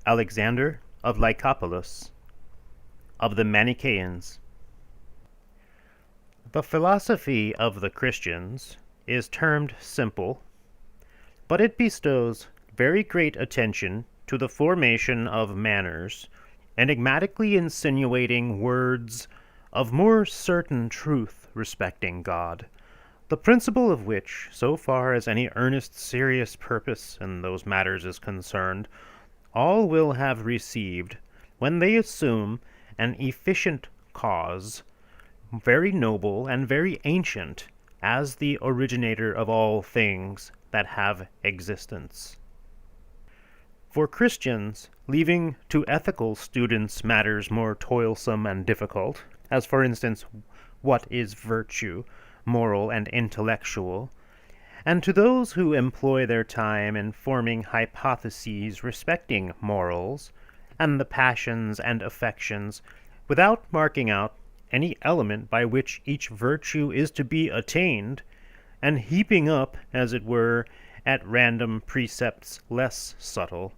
Alexander of Lycopolis, of the Manichæans. The philosophy of the Christians is termed simple, but it bestows very great attention to the formation of manners, enigmatically insinuating words of more certain truth respecting God, the principle of which, so far as any earnest serious purpose in those matters is concerned, all will have received when they assume an efficient cause, very noble and very ancient, as the originator of all things that have existence. For Christians, leaving to ethical students matters more toilsome and difficult, as for instance, what is virtue, moral and intellectual, and to those who employ their time in forming hypotheses respecting morals, and the passions and affections, without marking out any element by which each virtue is to be attained, and heaping up, as it were, at random precepts less subtle.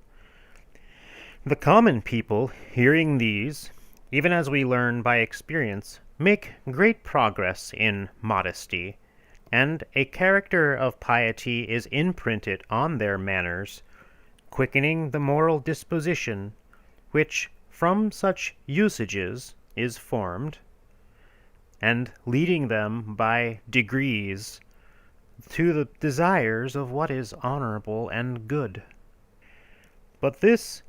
The common people, hearing these, even as we learn by experience, make great progress in modesty, and a character of piety is imprinted on their manners, quickening the moral disposition, which from such usages is formed, and leading them by degrees to the desires of what is honorable and good. But this,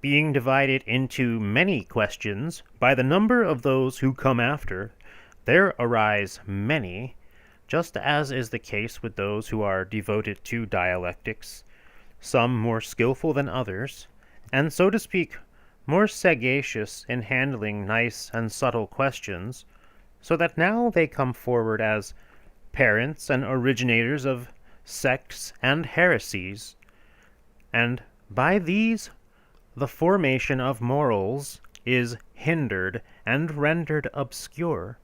being divided into many questions by the number of those who come after, there arise many, just as is the case with those who are devoted to dialectics, some more skilful than others, and, so to speak, more sagacious in handling nice and subtle questions, so that now they come forward as parents and originators of sects and heresies, and by these the formation of morals is hindered and rendered obscure,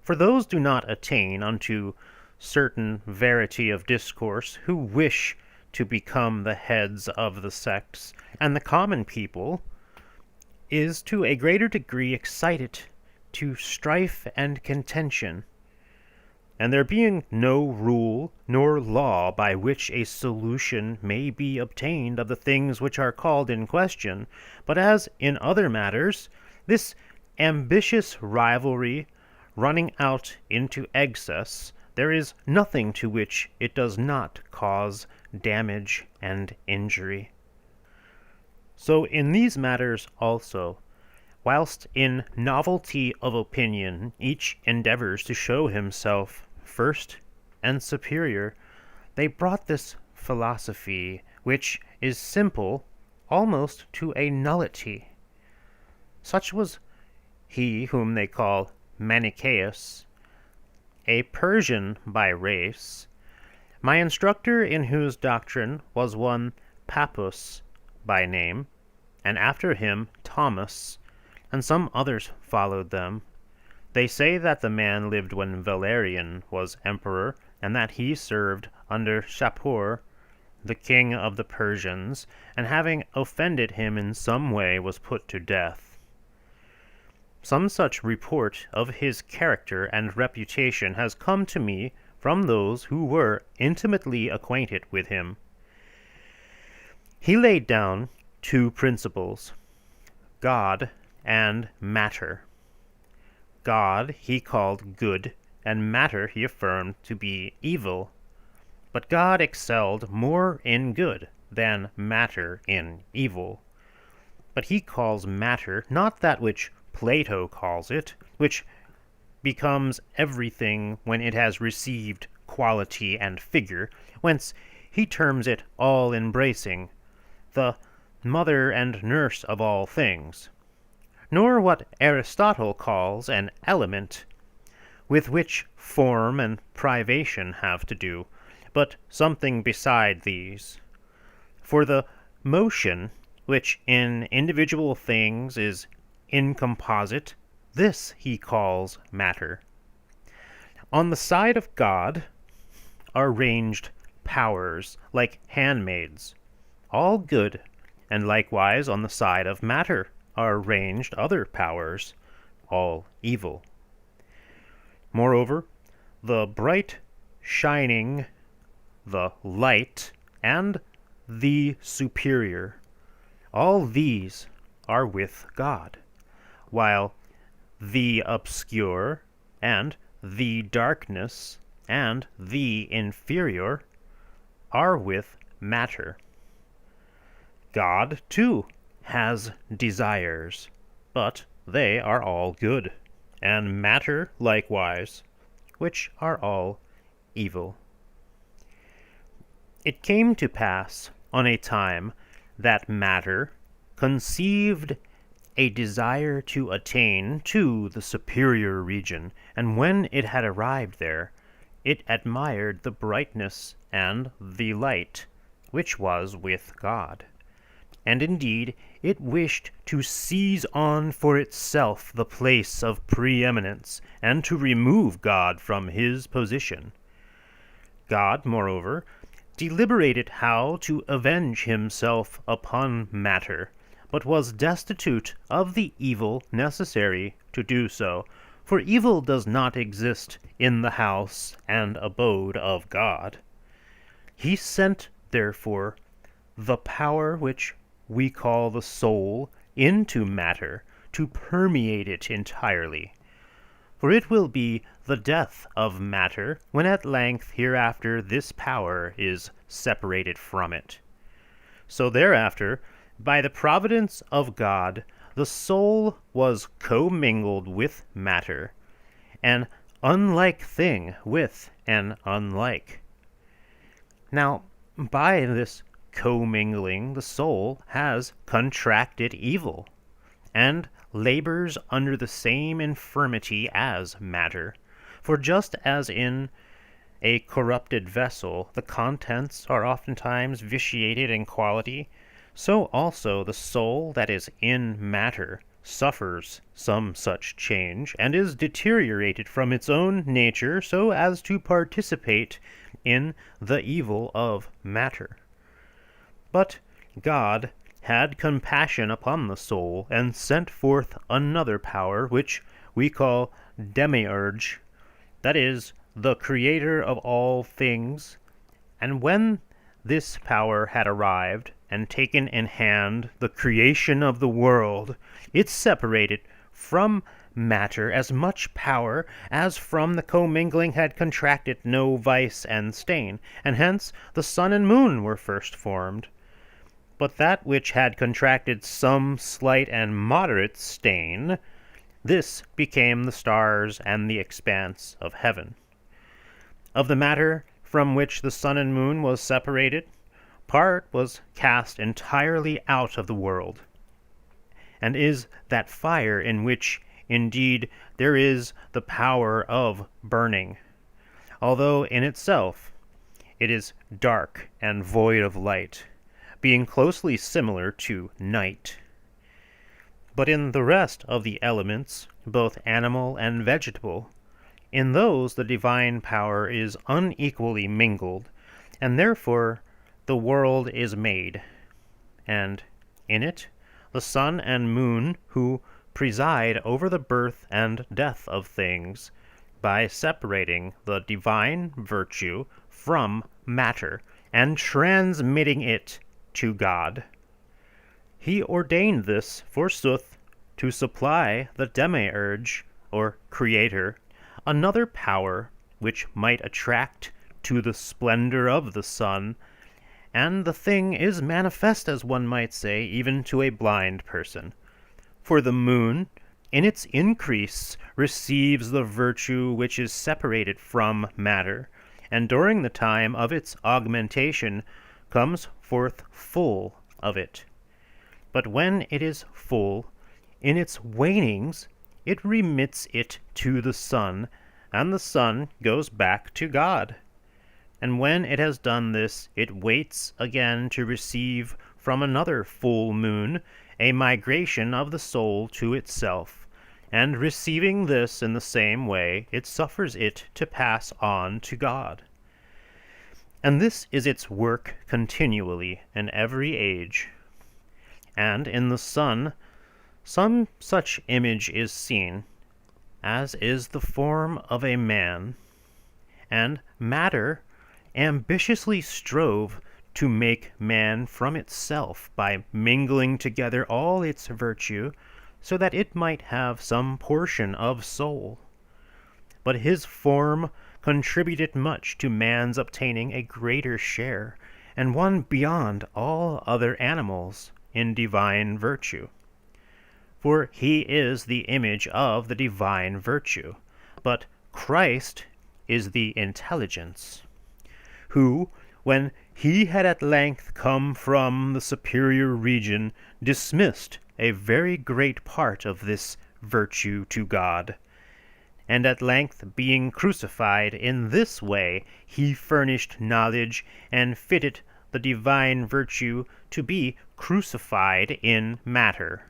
for those do not attain unto certain verity of discourse who wish to become the heads of the sects, and the common people is to a greater degree excited to strife and contention, and there being no rule nor law by which a solution may be obtained of the things which are called in question, but as in other matters, this ambitious rivalry running out into excess, there is nothing to which it does not cause damage and injury. So in these matters also, whilst in novelty of opinion each endeavors to show himself first and superior, they brought this philosophy, which is simple almost to a nullity. Such was he whom they call Manichæus, a Persian by race, my instructor in whose doctrine was one Pappus by name, and after him Thomas, and some others followed them. They say that the man lived when Valerian was emperor, and that he served under Shapur, the king of the Persians, and having offended him in some way was put to death. Some such report of his character and reputation has come to me from those who were intimately acquainted with him. He laid down two principles, God and matter. God he called good, and matter he affirmed to be evil. But God excelled more in good than matter in evil. But he calls matter not that which Plato calls it, which becomes everything when it has received quality and figure, whence he terms it all-embracing, the mother and nurse of all things, nor what Aristotle calls an element, with which form and privation have to do, but something beside these. For the motion, which in individual things is incomposite, this he calls matter. On the side of God are ranged powers like handmaids, all good and likewise on the side of matter are ranged other powers, all evil. Moreover, the bright shining, the light, and the superior, all these are with God, while the obscure, and the darkness, and the inferior are with matter. God, too, has desires, but they are all good, and matter likewise, which are all evil. It came to pass on a time that matter conceived a desire to attain to the superior region, and when it had arrived there, it admired the brightness and the light, which was with God. And indeed it wished to seize on for itself the place of preeminence, and to remove God from his position. God, moreover, deliberated how to avenge himself upon matter, but was destitute of the evil necessary to do so, for evil does not exist in the house and abode of God. He sent, therefore, the power which we call the soul into matter to permeate it entirely. For it will be the death of matter when at length hereafter this power is separated from it. So thereafter, by the providence of God, the soul was commingled with matter, an unlike thing with an unlike. Now, by this commingling, the soul has contracted evil, and labors under the same infirmity as matter. For just as in a corrupted vessel the contents are oftentimes vitiated in quality, so also the soul that is in matter suffers some such change, and is deteriorated from its own nature so as to participate in the evil of matter. But God had compassion upon the soul, and sent forth another power, which we call Demiurge, that is, the creator of all things. And when this power had arrived, and taken in hand the creation of the world, it separated from matter as much power as from the commingling had contracted no vice and stain, and hence the sun and moon were first formed. But that which had contracted some slight and moderate stain, this became the stars and the expanse of heaven. Of the matter from which the sun and moon was separated, part was cast entirely out of the world, and is that fire in which indeed there is the power of burning, although in itself it is dark and void of light, being closely similar to night. But in the rest of the elements, both animal and vegetable, in those the divine power is unequally mingled, and therefore the world is made, and in it the sun and moon, who preside over the birth and death of things, by separating the divine virtue from matter, and transmitting it to God. He ordained this, forsooth, to supply the Demiurge, or Creator, another power which might attract to the splendor of the sun, and the thing is manifest, as one might say, even to a blind person. For the moon, in its increase, receives the virtue which is separated from matter, and during the time of its augmentation comes forth full of it. But when it is full, in its wanings it remits it to the sun, and the sun goes back to God. And when it has done this, it waits again to receive from another full moon a migration of the soul to itself, and receiving this in the same way, it suffers it to pass on to God. And this is its work continually in every age. and in the Son some such image is seen, as is the form of a man, and matter ambitiously strove to make man from itself by mingling together all its virtue, so that it might have some portion of soul. But his form contributed much to man's obtaining a greater share, and one beyond all other animals, in divine virtue. For he is the image of the divine virtue, but Christ is the intelligence, who, when he had at length come from the superior region, dismissed a very great part of this virtue to God, and at length being crucified in this way, he furnished knowledge and fitted the divine virtue to be crucified in matter.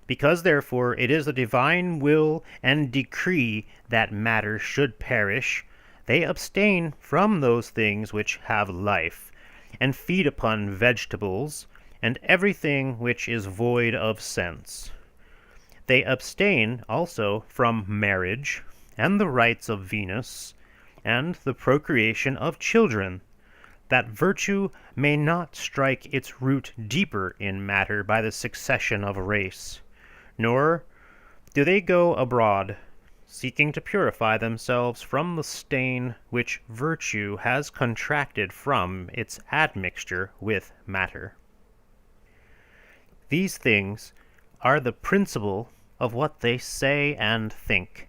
Because therefore it is the divine will and decree that matter should perish, they abstain from those things which have life, and feed upon vegetables, and everything which is void of sense. They abstain also from marriage, and the rites of Venus, and the procreation of children, that virtue may not strike its root deeper in matter by the succession of race. Nor do they go abroad, seeking to purify themselves from the stain which virtue has contracted from its admixture with matter. These things are the principle of what they say and think,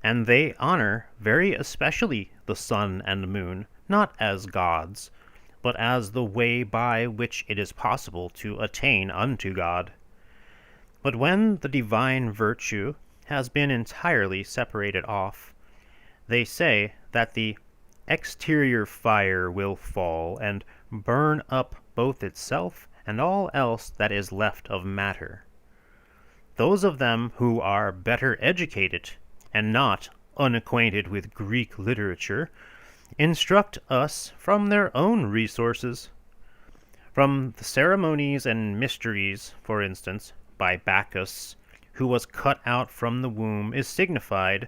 and they honor very especially the sun and moon, not as gods, but as the way by which it is possible to attain unto God. But when the divine virtue has been entirely separated off, they say that the exterior fire will fall and burn up both itself and all else that is left of matter. Those of them who are better educated and not unacquainted with Greek literature instruct us from their own resources. From the ceremonies and mysteries, for instance, by Bacchus, who was cut out from the womb, is signified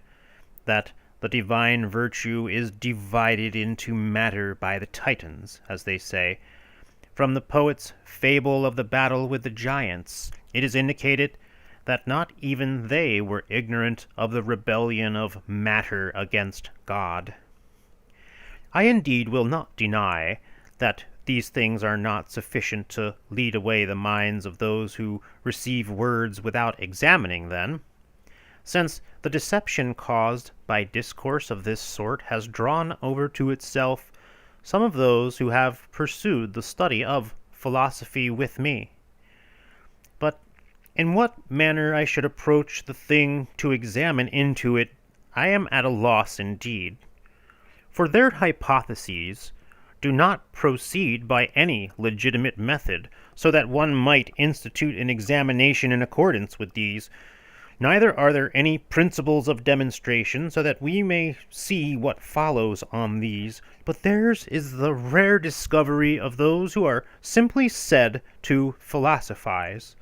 that the divine virtue is divided into matter by the Titans, as they say. From the poet's fable of the battle with the giants, it is indicated that not even they were ignorant of the rebellion of matter against God. I indeed will not deny that these things are not sufficient to lead away the minds of those who receive words without examining them, since the deception caused by discourse of this sort has drawn over to itself some of those who have pursued the study of philosophy with me. But in what manner I should approach the thing to examine into it, I am at a loss indeed. For their hypotheses do not proceed by any legitimate method, so that one might institute an examination in accordance with these. Neither are there any principles of demonstration, so that we may see what follows on these, but theirs is the rare discovery of those who are simply said to philosophize.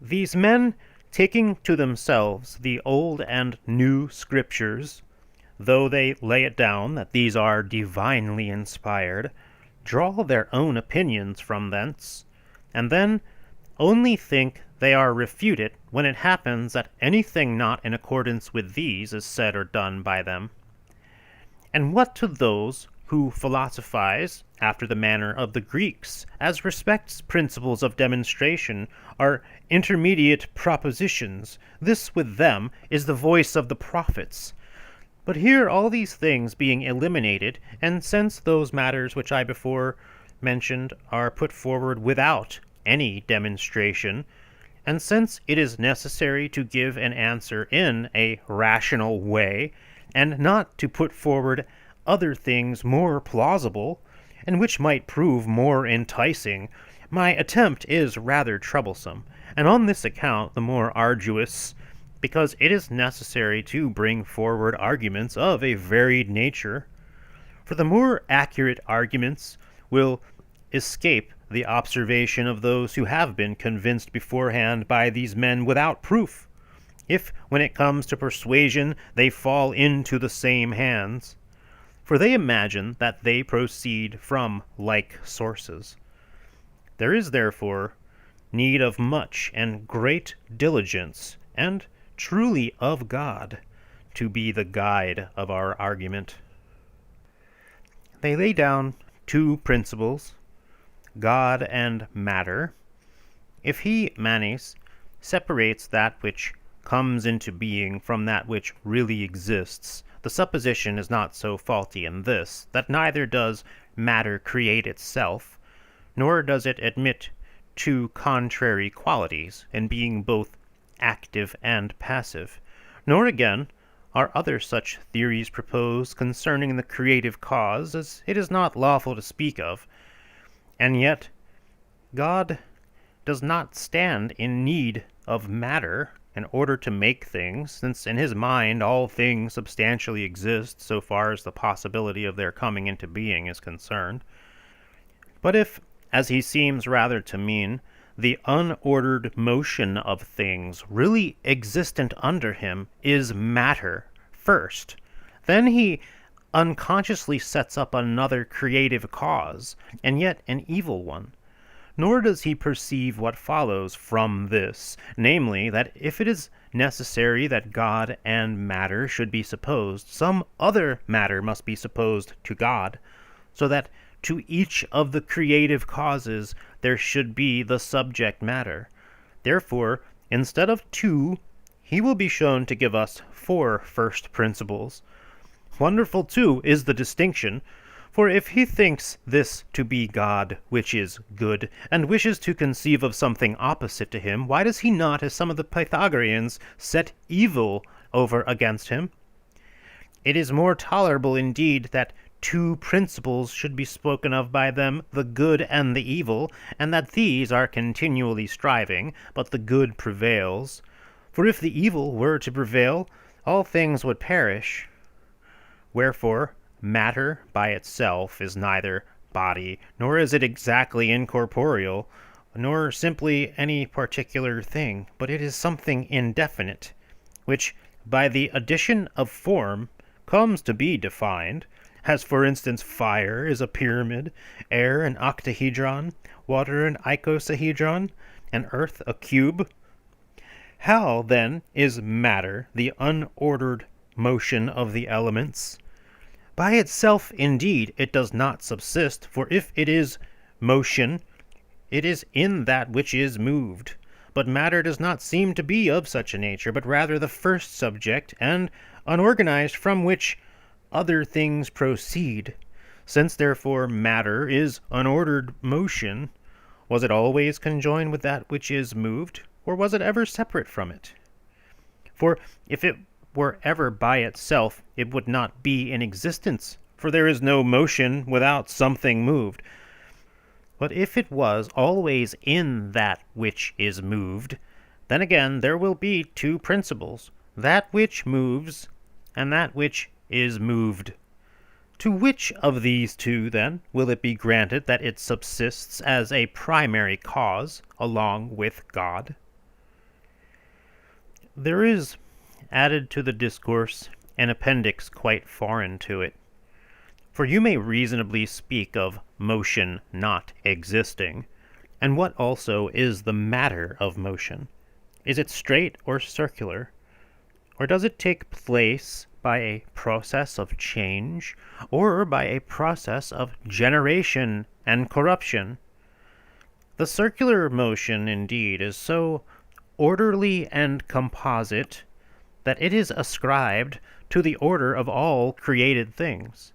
These men, taking to themselves the old and new scriptures, though they lay it down that these are divinely inspired, draw their own opinions from thence, and then only think they are refuted when it happens that anything not in accordance with these is said or done by them. And what to those who philosophize, after the manner of the Greeks, as respects principles of demonstration, are intermediate propositions, this with them is the voice of the prophets. But here all these things being eliminated, and since those matters which I before mentioned are put forward without any demonstration, and since it is necessary to give an answer in a rational way, and not to put forward other things more plausible, and which might prove more enticing, my attempt is rather troublesome, and on this account the more arduous, because it is necessary to bring forward arguments of a varied nature. For the more accurate arguments will escape the observation of those who have been convinced beforehand by these men without proof, if, when it comes to persuasion, they fall into the same hands. For they imagine that they proceed from like sources. There is, therefore, need of much and great diligence, and truly of God, to be the guide of our argument. They lay down two principles, God and matter. If he, Manes, separates that which comes into being from that which really exists, the supposition is not so faulty in this, that neither does matter create itself, nor does it admit two contrary qualities in being both active and passive, nor again are other such theories proposed concerning the creative cause, as it is not lawful to speak of. And yet God does not stand in need of matter in order to make things, since in his mind all things substantially exist so far as the possibility of their coming into being is concerned. But if, as he seems rather to mean, the unordered motion of things really existent under him is matter first, then he unconsciously sets up another creative cause, and yet an evil one. Nor does he perceive what follows from this, namely, that if it is necessary that God and matter should be supposed, some other matter must be supposed to God, so that to each of the creative causes there should be the subject matter. Therefore, instead of two, he will be shown to give us four first principles. Wonderful, too, is the distinction, for if he thinks this to be God, which is good, and wishes to conceive of something opposite to him, why does he not, as some of the Pythagoreans, set evil over against him? It is more tolerable indeed that two principles should be spoken of by them, the good and the evil, and that these are continually striving, but the good prevails. For if the evil were to prevail, all things would perish. Wherefore, matter by itself is neither body, nor is it exactly incorporeal, nor simply any particular thing, but it is something indefinite, which, by the addition of form, comes to be defined, as for instance fire is a pyramid, air an octahedron, water an icosahedron, and earth a cube. How, then, is matter the unordered motion of the elements? By itself, indeed, it does not subsist, for if it is motion, it is in that which is moved. But matter does not seem to be of such a nature, but rather the first subject, and unorganized, from which other things proceed. Since, therefore, matter is unordered motion, was it always conjoined with that which is moved, or was it ever separate from it? For if it were ever by itself, it would not be in existence, for there is no motion without something moved. But if it was always in that which is moved, then again there will be two principles, that which moves and that which is moved. To which of these two, then, will it be granted that it subsists as a primary cause along with God? There is added to the discourse an appendix quite foreign to it. For you may reasonably speak of motion not existing, and what also is the matter of motion? Is it straight or circular? Or does it take place by a process of change, or by a process of generation and corruption? The circular motion, indeed, is so orderly and composite that it is ascribed to the order of all created things.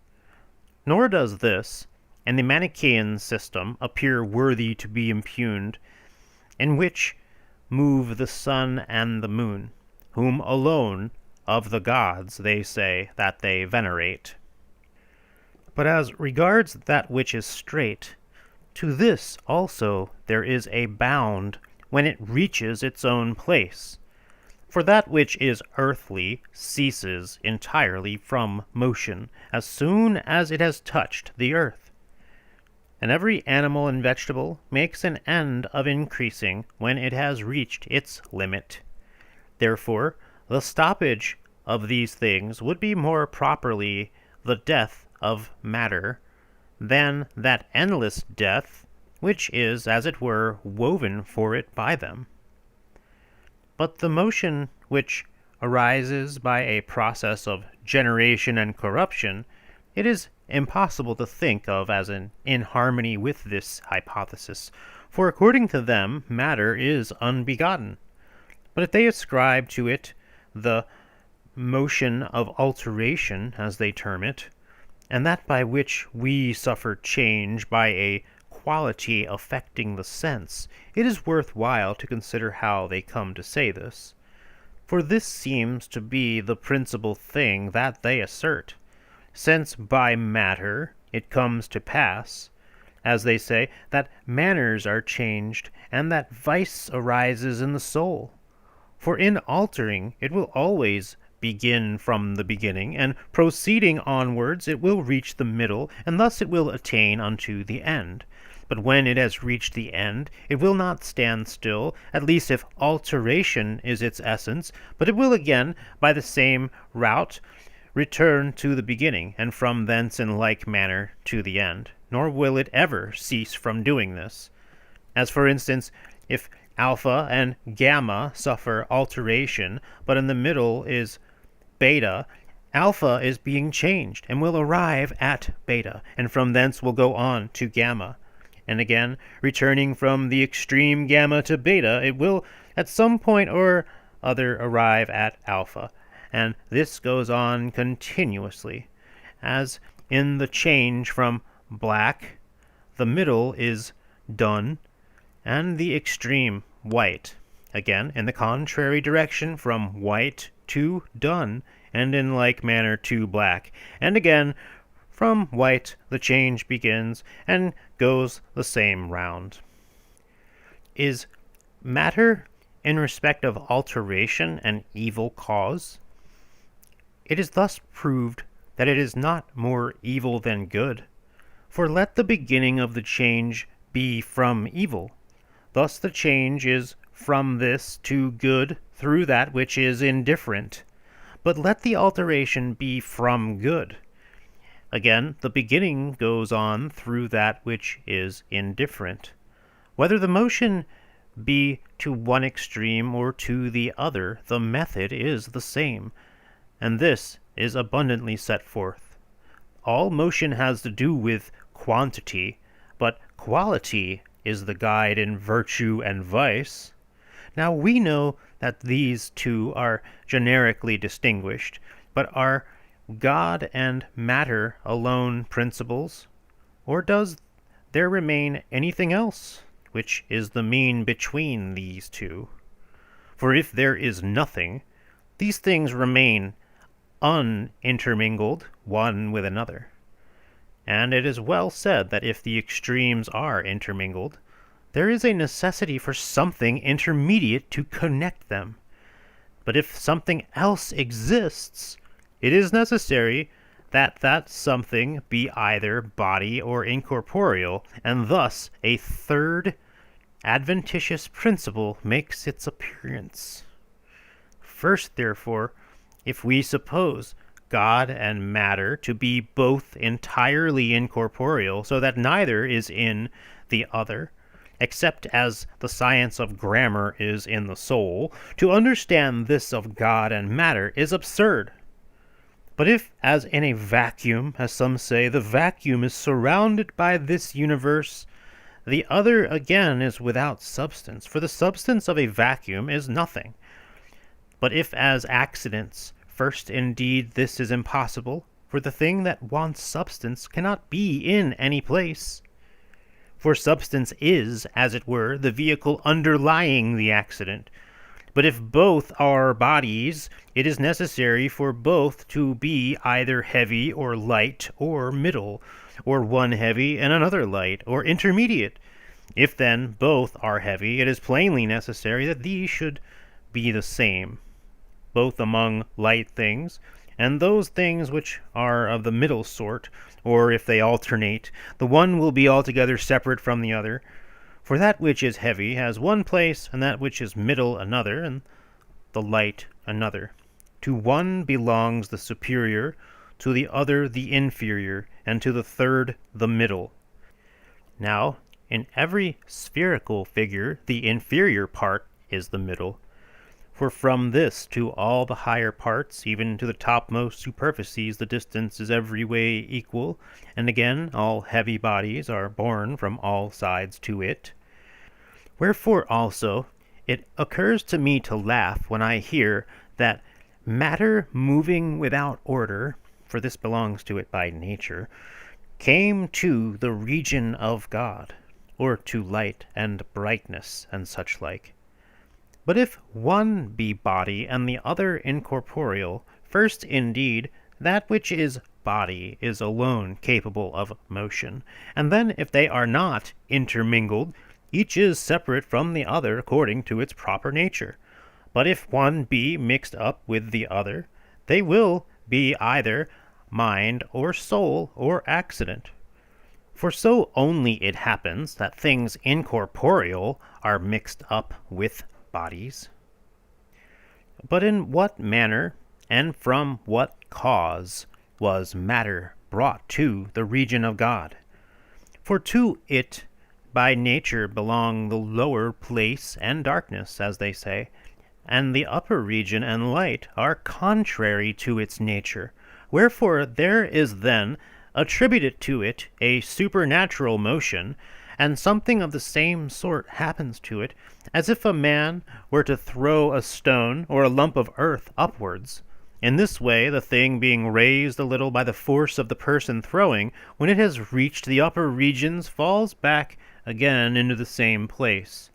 Nor does this, in the Manichæan system, appear worthy to be impugned, in which move the sun and the moon, whom alone of the gods they say that they venerate. But as regards that which is straight, to this also there is a bound when it reaches its own place. For that which is earthly ceases entirely from motion as soon as it has touched the earth. and every animal and vegetable makes an end of increasing when it has reached its limit. Therefore, the stoppage of these things would be more properly the death of matter than that endless death which is, as it were, woven for it by them. But the motion which arises by a process of generation and corruption, it is impossible to think of as in harmony with this hypothesis, for according to them matter is unbegotten. But if they ascribe to it the motion of alteration, as they term it, and that by which we suffer change by a quality affecting the sense, it is worth while to consider how they come to say this. For this seems to be the principal thing that they assert, since by matter it comes to pass, as they say, that manners are changed, and that vice arises in the soul. For in altering it will always begin from the beginning, and proceeding onwards it will reach the middle, and thus it will attain unto the end. But when it has reached the end, it will not stand still, at least if alteration is its essence, but it will again, by the same route, return to the beginning, and from thence in like manner to the end, nor will it ever cease from doing this. As for instance, if alpha and gamma suffer alteration, but in the middle is beta, alpha is being changed, and will arrive at beta, and from thence will go on to gamma. And again, returning from the extreme gamma to beta, it will at some point or other arrive at alpha. And this goes on continuously. As in the change from black, the middle is dun, and the extreme white. Again, in the contrary direction from white to dun, and in like manner to black. And again, from white the change begins and goes the same round. Is matter, in respect of alteration, an evil cause? It is thus proved that it is not more evil than good. For let the beginning of the change be from evil. Thus the change is from this to good through that which is indifferent. But let the alteration be from good. Again, the beginning goes on through that which is indifferent. Whether the motion be to one extreme or to the other, the method is the same, and this is abundantly set forth. All motion has to do with quantity, but quality is the guide in virtue and vice. Now we know that these two are generically distinguished, but are God and matter alone principles? Or does there remain anything else, which is the mean between these two? For if there is nothing, these things remain unintermingled one with another. And it is well said that if the extremes are intermingled, there is a necessity for something intermediate to connect them. But if something else exists, it is necessary that that something be either body or incorporeal, and thus a third adventitious principle makes its appearance. First, therefore, if we suppose God and matter to be both entirely incorporeal, so that neither is in the other, except as the science of grammar is in the soul, to understand this of God and matter is absurd. But if, as in a vacuum, as some say, the vacuum is surrounded by this universe, the other again is without substance, for the substance of a vacuum is nothing. But if as accidents, first indeed this is impossible, for the thing that wants substance cannot be in any place. For substance is, as it were, the vehicle underlying the accident. But if both are bodies, it is necessary for both to be either heavy or light or middle, or one heavy and another light, or intermediate. If then both are heavy, it is plainly necessary that these should be the same, both among light things, and those things which are of the middle sort, or if they alternate, the one will be altogether separate from the other. For that which is heavy has one place, and that which is middle another, and the light another. To one belongs the superior, to the other the inferior, and to the third the middle. Now, in every spherical figure, the inferior part is the middle. For from this to all the higher parts, even to the topmost superficies, the distance is every way equal, and again all heavy bodies are borne from all sides to it. Wherefore also it occurs to me to laugh when I hear that matter moving without order, for this belongs to it by nature, came to the region of God, or to light and brightness and such like. But if one be body and the other incorporeal, first indeed that which is body is alone capable of motion, and then if they are not intermingled, each is separate from the other according to its proper nature. But if one be mixed up with the other, they will be either mind or soul or accident. For so only it happens that things incorporeal are mixed up with bodies. But in what manner and from what cause was matter brought to the region of God? For to it by nature belong the lower place and darkness, as they say, and the upper region and light are contrary to its nature. Wherefore there is then attributed to it a supernatural motion, and something of the same sort happens to it, as if a man were to throw a stone or a lump of earth upwards. In this way, the thing being raised a little by the force of the person throwing, when it has reached the upper regions, falls back again into the same place.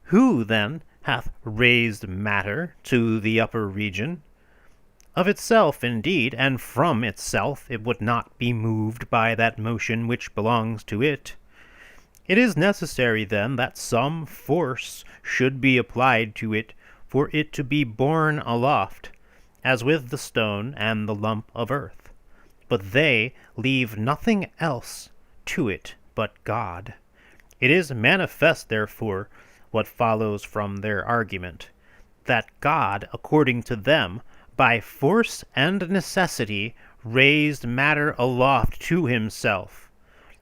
Who, then, hath raised matter to the upper region? Of itself, indeed, and from itself, it would not be moved by that motion which belongs to it. It is necessary, then, that some force should be applied to it for it to be borne aloft, as with the stone and the lump of earth. But they leave nothing else to it but God. It is manifest, therefore, what follows from their argument, that God, according to them, by force and necessity, raised matter aloft to himself.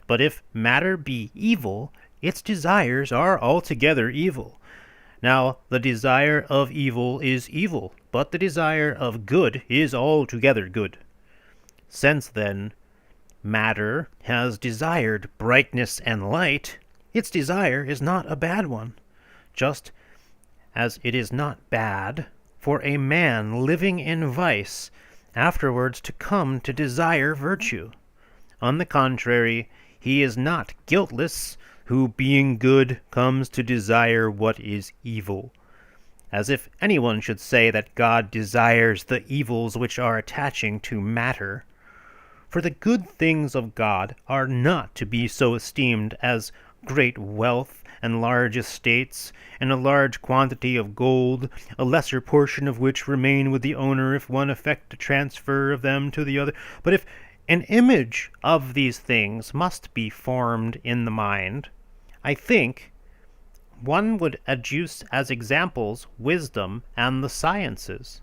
But if matter be evil, its desires are altogether evil. Now the desire of evil is evil, but the desire of good is altogether good. Since, then, matter has desired brightness and light, its desire is not a bad one, just as it is not bad for a man living in vice afterwards to come to desire virtue. On the contrary, he is not guiltless who, being good, comes to desire what is evil. As if anyone should say that God desires the evils which are attaching to matter. For the good things of God are not to be so esteemed as great wealth and large estates, and a large quantity of gold, a lesser portion of which remain with the owner if one effect a transfer of them to the other. But if an image of these things must be formed in the mind, I think one would adduce as examples wisdom and the sciences,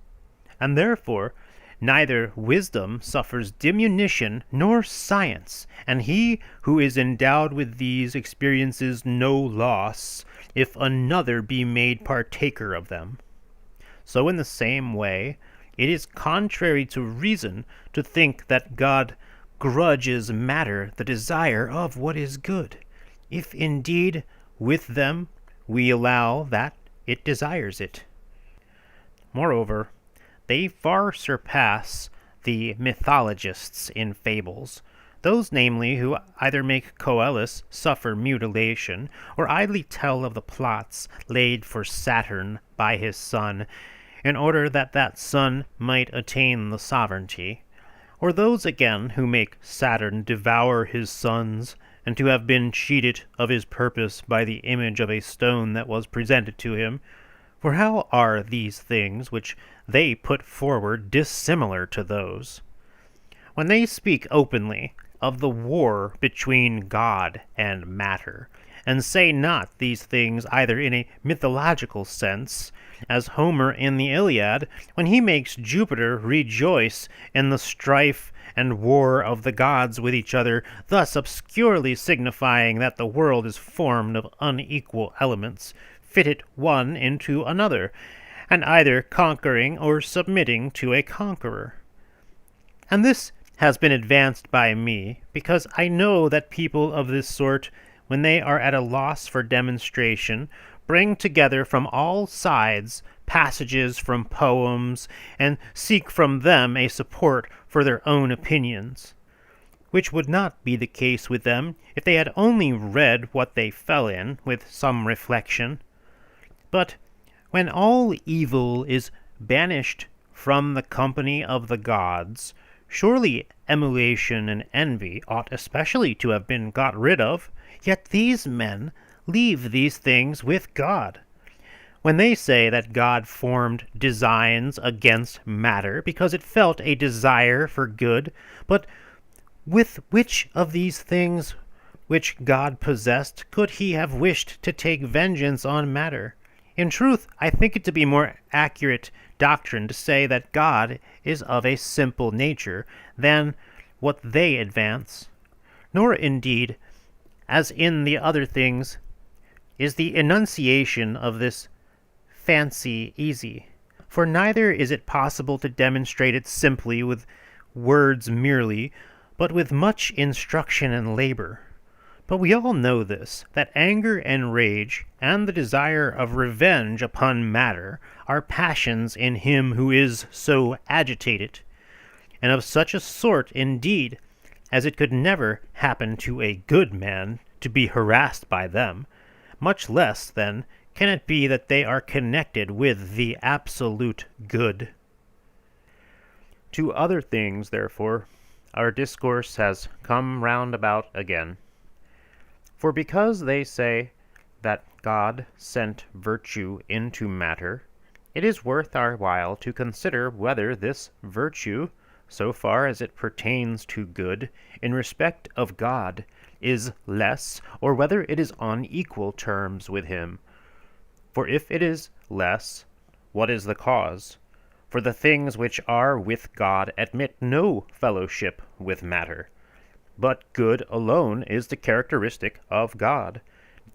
and therefore neither wisdom suffers diminution nor science, and he who is endowed with these experiences no loss, if another be made partaker of them. So in the same way, it is contrary to reason to think that God grudges matter the desire of what is good, if indeed with them we allow that it desires it. Moreover, they far surpass the mythologists in fables, those namely who either make Coelus suffer mutilation, or idly tell of the plots laid for Saturn by his son, in order that that son might attain the sovereignty, or those again who make Saturn devour his sons, and to have been cheated of his purpose by the image of a stone that was presented to him, For how are these things which they put forward dissimilar to those? When they speak openly of the war between God and matter, and say not these things either in a mythological sense, as Homer in the Iliad, when he makes Jupiter rejoice in the strife and war of the gods with each other, thus obscurely signifying that the world is formed of unequal elements, fitted one into another, and either conquering or submitting to a conqueror. And this has been advanced by me, because I know that people of this sort, when they are at a loss for demonstration, bring together from all sides passages from poems, and seek from them a support for their own opinions, which would not be the case with them if they had only read what they fell in with some reflection. But when all evil is banished from the company of the gods, surely emulation and envy ought especially to have been got rid of. Yet these men leave these things with God. When they say that God formed designs against matter because it felt a desire for good, but with which of these things which God possessed could he have wished to take vengeance on matter? In truth, I think it to be more accurate doctrine to say that God is of a simple nature than what they advance. Nor, indeed, as in the other things, is the enunciation of this fancy easy, for neither is it possible to demonstrate it simply with words merely, but with much instruction and labor. But we all know this, that anger and rage, and the desire of revenge upon matter, are passions in him who is so agitated, and of such a sort, indeed, as it could never happen to a good man to be harassed by them. Much less, then, can it be that they are connected with the absolute good. To other things, therefore, our discourse has come round about again. For because they say that God sent virtue into matter, it is worth our while to consider whether this virtue, so far as it pertains to good, in respect of God, is less, or whether it is on equal terms with him. For if it is less, what is the cause? For the things which are with God admit no fellowship with matter. But good alone is the characteristic of God,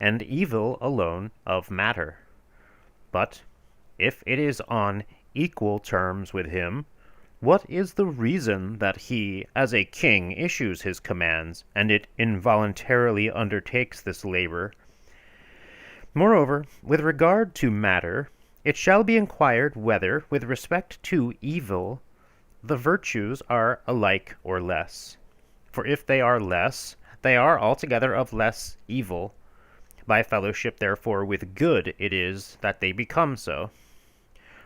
and evil alone of matter. But if it is on equal terms with him, what is the reason that he, as a king, issues his commands, and it involuntarily undertakes this labor? Moreover, with regard to matter, it shall be inquired whether, with respect to evil, the virtues are alike or less. For if they are less, they are altogether of less evil. By fellowship, therefore, with good it is that they become so.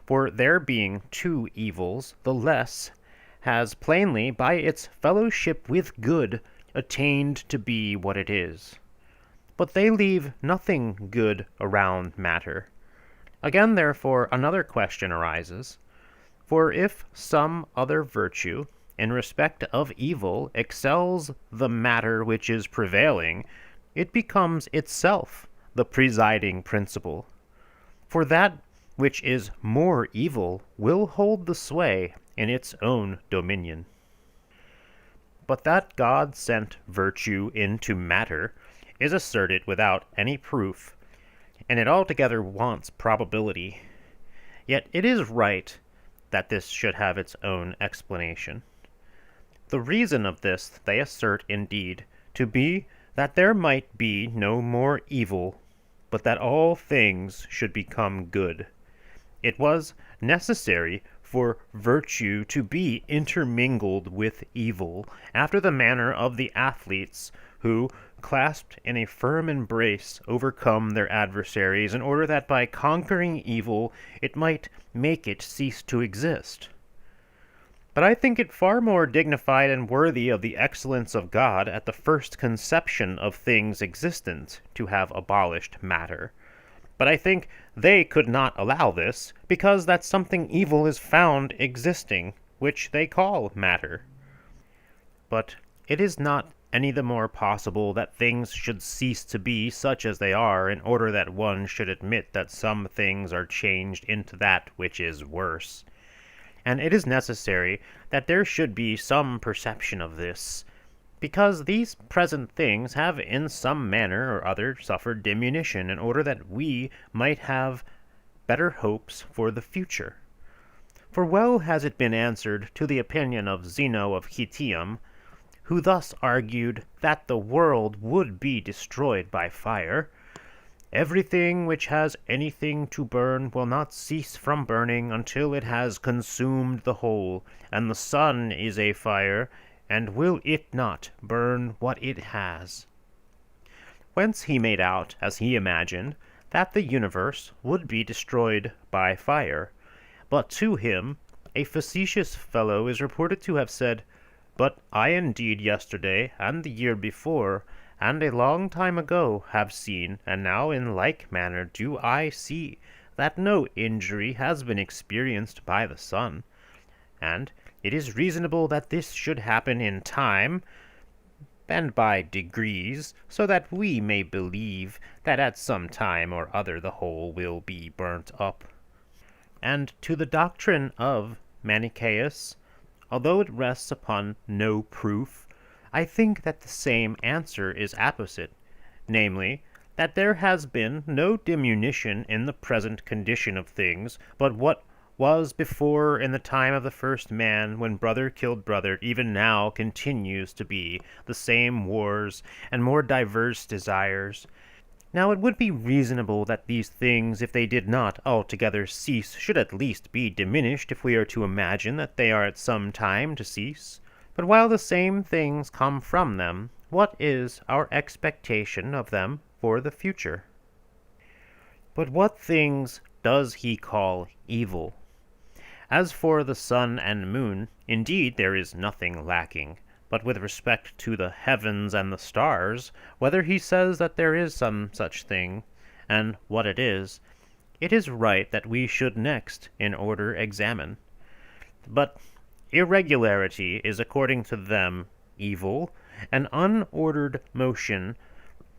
For there being two evils, the less has plainly, by its fellowship with good, attained to be what it is. But they leave nothing good around matter. Again, therefore, another question arises. For if some other virtue, in respect of evil, excels the matter which is prevailing, it becomes itself the presiding principle. For that which is more evil will hold the sway in its own dominion. But that God sent virtue into matter is asserted without any proof, and it altogether wants probability. Yet it is right that this should have its own explanation. The reason of this they assert indeed to be that there might be no more evil, but that all things should become good. It was necessary for virtue to be intermingled with evil, after the manner of the athletes who, clasped in a firm embrace, overcome their adversaries, in order that by conquering evil it might make it cease to exist. But I think it far more dignified and worthy of the excellence of God at the first conception of things existent to have abolished matter, But I think they could not allow this, because that something evil is found existing, which they call matter. But it is not any the more possible that things should cease to be such as they are in order that one should admit that some things are changed into that which is worse. And it is necessary that there should be some perception of this, because these present things have in some manner or other suffered diminution in order that we might have better hopes for the future. For well has it been answered to the opinion of Zeno of Citium, who thus argued that the world would be destroyed by fire. Everything which has anything to burn will not cease from burning until it has consumed the whole, and the sun is a fire, and will it not burn what it has? Whence he made out, as he imagined, that the universe would be destroyed by fire. But to him a facetious fellow is reported to have said, "But I indeed yesterday, and the year before, and a long time ago, have seen, and now in like manner do I see, that no injury has been experienced by the sun. And it is reasonable that this should happen in time, and by degrees, so that we may believe that at some time or other the whole will be burnt up." And to the doctrine of Manichæus, although it rests upon no proof, I think that the same answer is apposite, namely, that there has been no diminution in the present condition of things, but what was before in the time of the first man, when brother killed brother, even now continues to be the same wars and more diverse desires. Now it would be reasonable that these things, if they did not altogether cease, should at least be diminished, if we are to imagine that they are at some time to cease. But while the same things come from them, what is our expectation of them for the future? But what things does he call evil? As for the sun and moon, indeed there is nothing lacking. But with respect to the heavens and the stars, whether he says that there is some such thing, and what it is right that we should next in order examine. But irregularity is according to them evil, an unordered motion,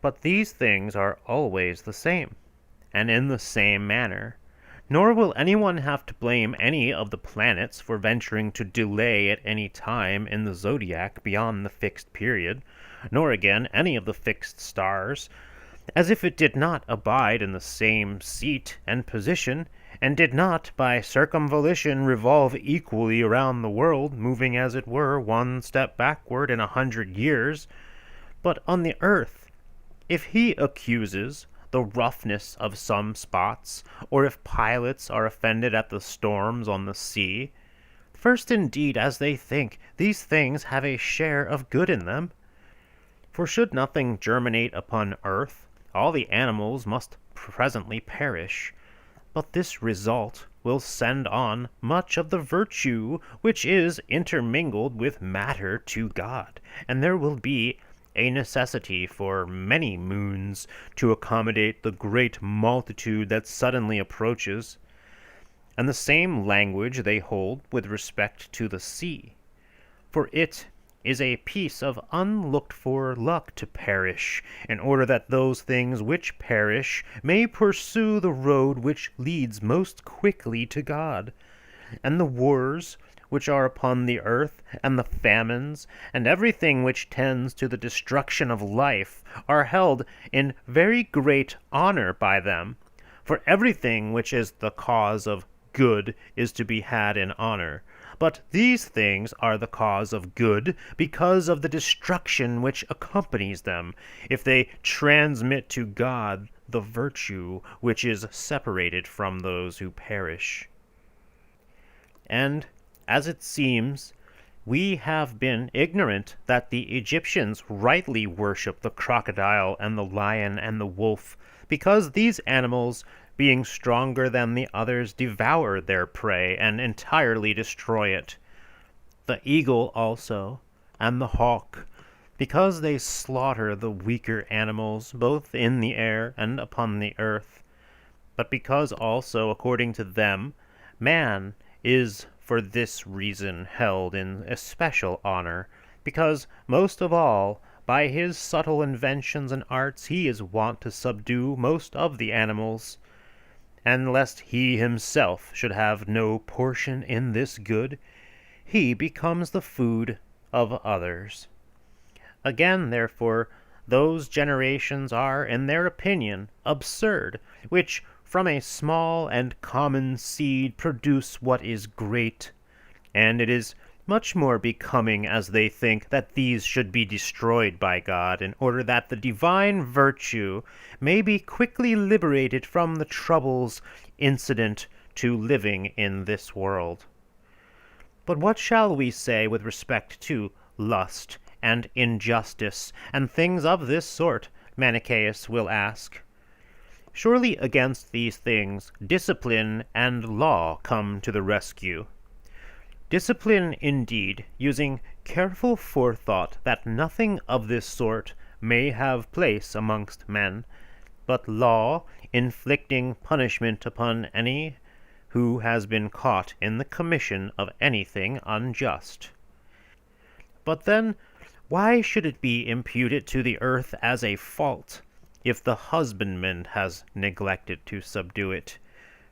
but these things are always the same, and in the same manner. Nor will anyone have to blame any of the planets for venturing to delay at any time in the zodiac beyond the fixed period, nor again any of the fixed stars, as if it did not abide in the same seat and position, and did not by circumvallation revolve equally around the world, moving as it were one step backward in 100 years. But on the earth, if he accuses the roughness of some spots, or if pilots are offended at the storms on the sea, first indeed, as they think, these things have a share of good in them. For should nothing germinate upon earth, all the animals must presently perish. But this result will send on much of the virtue which is intermingled with matter to God, and there will be a necessity for many moons to accommodate the great multitude that suddenly approaches. And the same language they hold with respect to the sea. For it is a piece of unlooked-for luck to perish, in order that those things which perish may pursue the road which leads most quickly to God. And the wars which are upon the earth, and the famines, and everything which tends to the destruction of life, are held in very great honor by them. For everything which is the cause of good is to be had in honor. But these things are the cause of good because of the destruction which accompanies them, if they transmit to God the virtue which is separated from those who perish. And, as it seems, we have been ignorant that the Egyptians rightly worship the crocodile and the lion and the wolf, because these animals, being stronger than the others, devour their prey and entirely destroy it. The eagle also, and the hawk, because they slaughter the weaker animals, both in the air and upon the earth. but because also, according to them, man is for this reason held in especial honor, because most of all, by his subtle inventions and arts, he is wont to subdue most of the animals, and lest he himself should have no portion in this good, he becomes the food of others. Again, therefore, those generations are, in their opinion, absurd, which from a small and common seed produce what is great, and it is much more becoming, as they think, that these should be destroyed by God, in order that the divine virtue may be quickly liberated from the troubles incident to living in this world. But what shall we say with respect to lust and injustice and things of this sort? Manichæus will ask. Surely against these things discipline and law come to the rescue. Discipline, indeed, using careful forethought that nothing of this sort may have place amongst men, but law inflicting punishment upon any who has been caught in the commission of anything unjust. But then, why should it be imputed to the earth as a fault, if the husbandman has neglected to subdue it?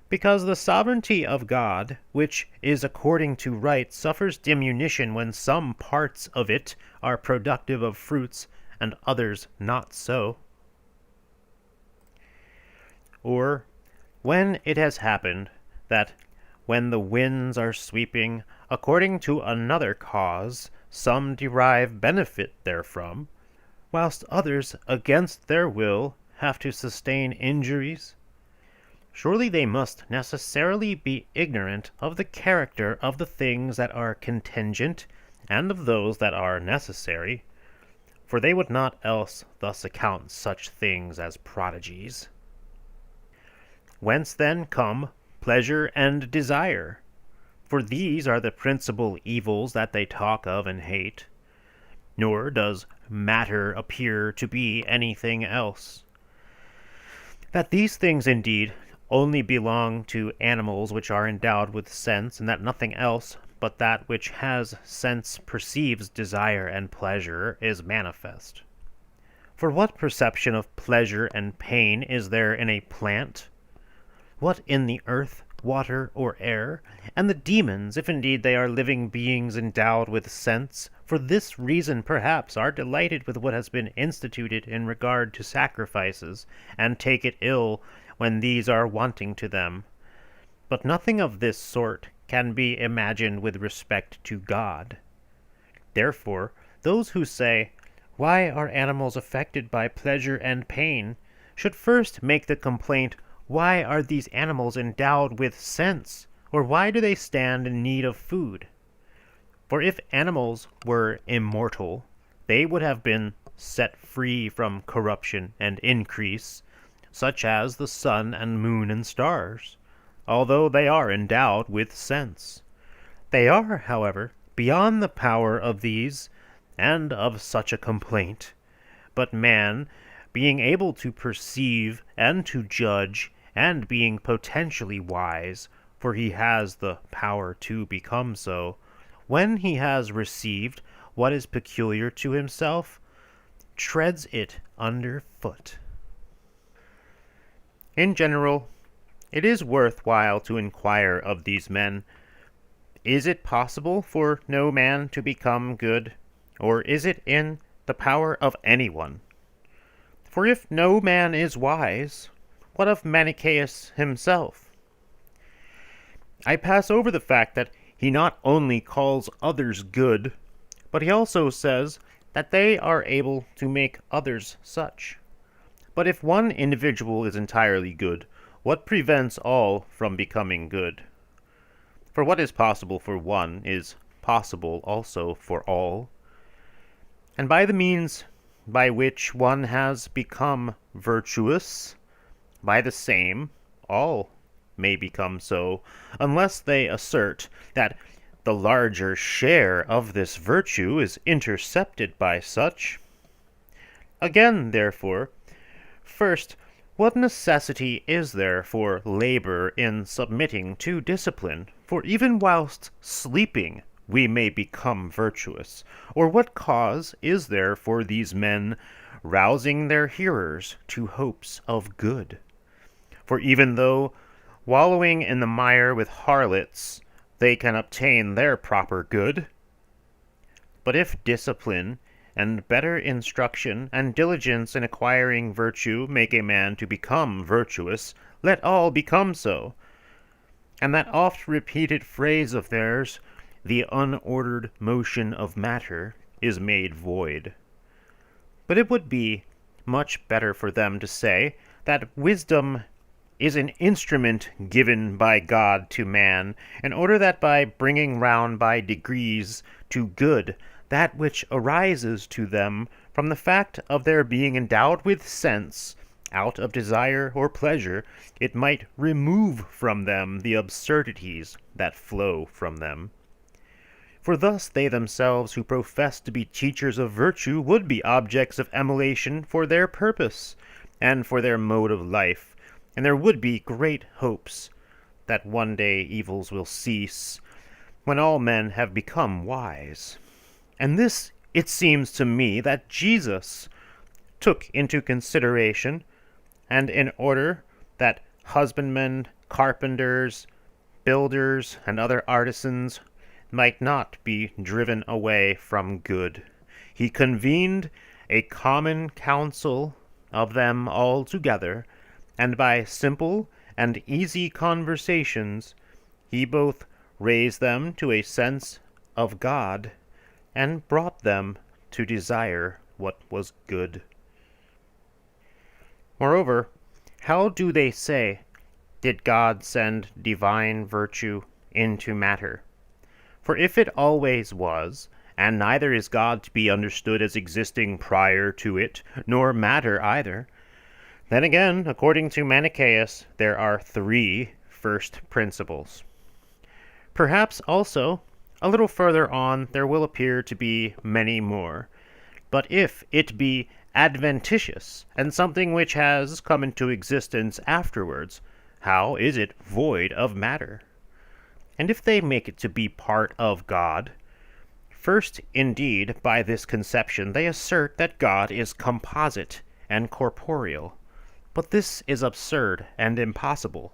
Because the sovereignty of God, which is according to right, suffers diminution when some parts of it are productive of fruits and others not so. Or, when it has happened that when the winds are sweeping, according to another cause, some derive benefit therefrom, whilst others, against their will, have to sustain injuries, surely they must necessarily be ignorant of the character of the things that are contingent, and of those that are necessary, for they would not else thus account such things as prodigies. Whence then come pleasure and desire? For these are the principal evils that they talk of and hate. Nor does matter appear to be anything else. That these things indeed only belong to animals which are endowed with sense, and that nothing else but that which has sense perceives desire and pleasure, is manifest. For what perception of pleasure and pain is there in a plant? What in the earth, water, or air? And the demons, if indeed they are living beings endowed with sense, for this reason perhaps are delighted with what has been instituted in regard to sacrifices, and take it ill when these are wanting to them. But nothing of this sort can be imagined with respect to God. Therefore, those who say, "Why are animals affected by pleasure and pain?" should first make the complaint, why are these animals endowed with sense, or why do they stand in need of food? For if animals were immortal, they would have been set free from corruption and increase, such as the sun and moon and stars, although they are endowed with sense. They are, however, beyond the power of these, and of such a complaint. But man, being able to perceive and to judge, and being potentially wise, for he has the power to become so, when he has received what is peculiar to himself, treads it under foot. In general, it is worth while to inquire of these men, is it possible for no man to become good, or is it in the power of anyone? For if no man is wise, what of Manichæus himself? I pass over the fact that he not only calls others good, but he also says that they are able to make others such. But if one individual is entirely good, what prevents all from becoming good? For what is possible for one is possible also for all. And by the means by which one has become virtuous, by the same, all may become so, unless they assert that the larger share of this virtue is intercepted by such. Again, therefore, first, What necessity is there for labor in submitting to discipline? For even whilst sleeping we may become virtuous. Or what cause is there for these men rousing their hearers to hopes of good? For even though wallowing in the mire with harlots, they can obtain their proper good. But if discipline and better instruction and diligence in acquiring virtue make a man to become virtuous, let all become so. And that oft-repeated phrase of theirs, the unordered motion of matter, is made void. But it would be much better for them to say that wisdom is an instrument given by God to man, in order that by bringing round by degrees to good that which arises to them from the fact of their being endowed with sense, out of desire or pleasure, it might remove from them the absurdities that flow from them. For thus they themselves who profess to be teachers of virtue would be objects of emulation for their purpose, and for their mode of life, and there would be great hopes that one day evils will cease, when all men have become wise. And this, it seems to me, that Jesus took into consideration, and in order that husbandmen, carpenters, builders, and other artisans might not be driven away from good, he convened a common council of them all together, and by simple and easy conversations he both raised them to a sense of God, and brought them to desire what was good. Moreover, how do they say, did God send divine virtue into matter? For if it always was, and neither is God to be understood as existing prior to it, nor matter either, then again, according to Manichæus, there are 3 first principles. Perhaps also, a little further on, there will appear to be many more. But if it be adventitious, and something which has come into existence afterwards, how is it void of matter? And if they make it to be part of God, first, indeed, by this conception they assert that God is composite and corporeal. But this is absurd and impossible.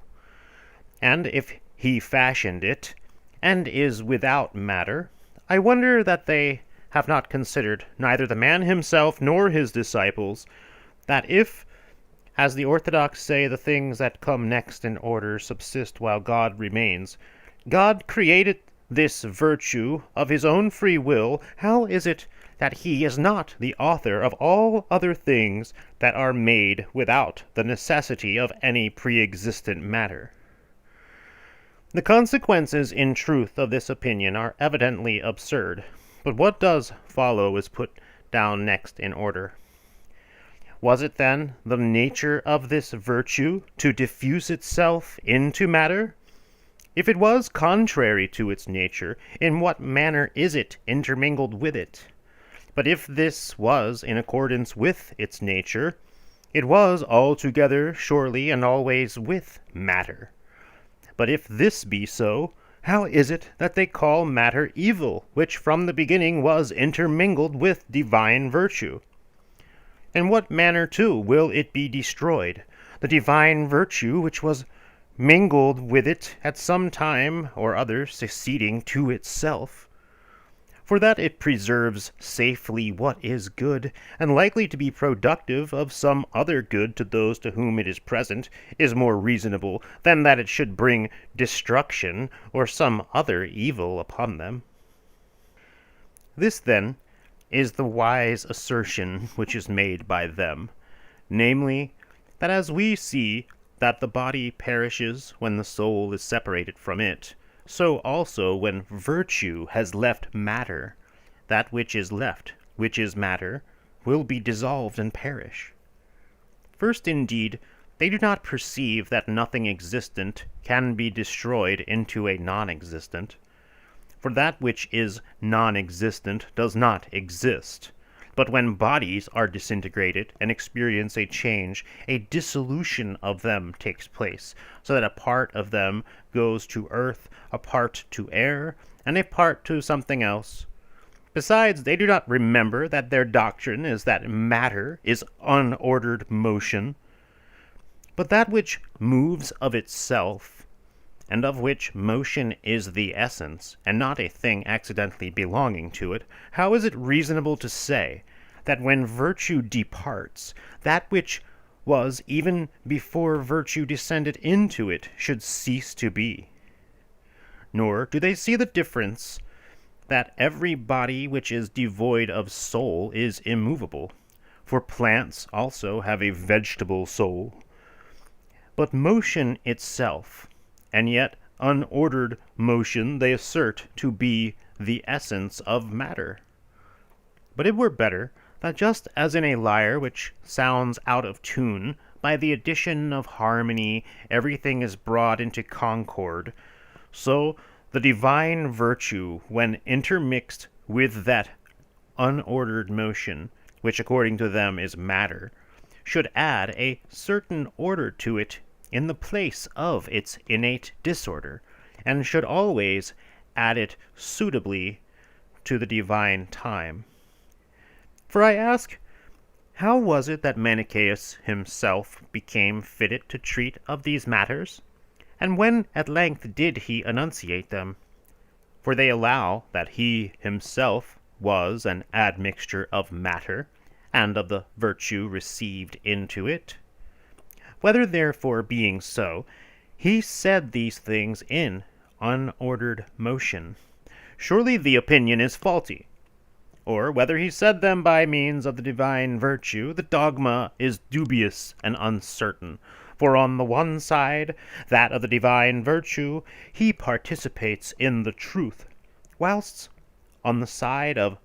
And if he fashioned it, and is without matter, I wonder that they have not considered, neither the man himself nor his disciples, that if, as the orthodox say, the things that come next in order subsist while God remains, God created this virtue of his own free will, how is it that he is not the author of all other things that are made without the necessity of any pre-existent matter? The consequences, in truth, of this opinion are evidently absurd, but what does follow is put down next in order. Was it then the nature of this virtue to diffuse itself into matter? If it was contrary to its nature, in what manner is it intermingled with it? But if this was in accordance with its nature, it was altogether, surely, and always with matter. But if this be so, how is it that they call matter evil, which from the beginning was intermingled with divine virtue? In what manner, too, will it be destroyed, the divine virtue which was mingled with it at some time or other succeeding to itself? For that it preserves safely what is good, and likely to be productive of some other good to those to whom it is present, is more reasonable than that it should bring destruction or some other evil upon them. This, then, is the wise assertion which is made by them, namely, that as we see that the body perishes when the soul is separated from it, so also when virtue has left matter, that which is left, which is matter, will be dissolved and perish. First, indeed, they do not perceive that nothing existent can be destroyed into a non-existent, for that which is non-existent does not exist, But when bodies are disintegrated and experience a change, a dissolution of them takes place, so that a part of them goes to earth, a part to air, and a part to something else. Besides, they do not remember that their doctrine is that matter is unordered motion. But that which moves of itself, and of which motion is the essence, and not a thing accidentally belonging to it, how is it reasonable to say that when virtue departs, that which was even before virtue descended into it should cease to be? Nor do they see the difference that every body which is devoid of soul is immovable, for plants also have a vegetable soul. But motion itself, and yet unordered motion, they assert to be the essence of matter. But it were better that just as in a lyre which sounds out of tune, by the addition of harmony everything is brought into concord, so the divine virtue, when intermixed with that unordered motion, which according to them is matter, should add a certain order to it in the place of its innate disorder, and should always add it suitably to the divine time. For I ask, how was it that Manichæus himself became fitted to treat of these matters? And when at length did he enunciate them? For they allow that he himself was an admixture of matter, and of the virtue received into it. Whether therefore being so, he said these things in unordered motion, surely the opinion is faulty. Or whether he said them by means of the divine virtue, the dogma is dubious and uncertain. For on the one side, that of the divine virtue, he participates in the truth, whilst on the side of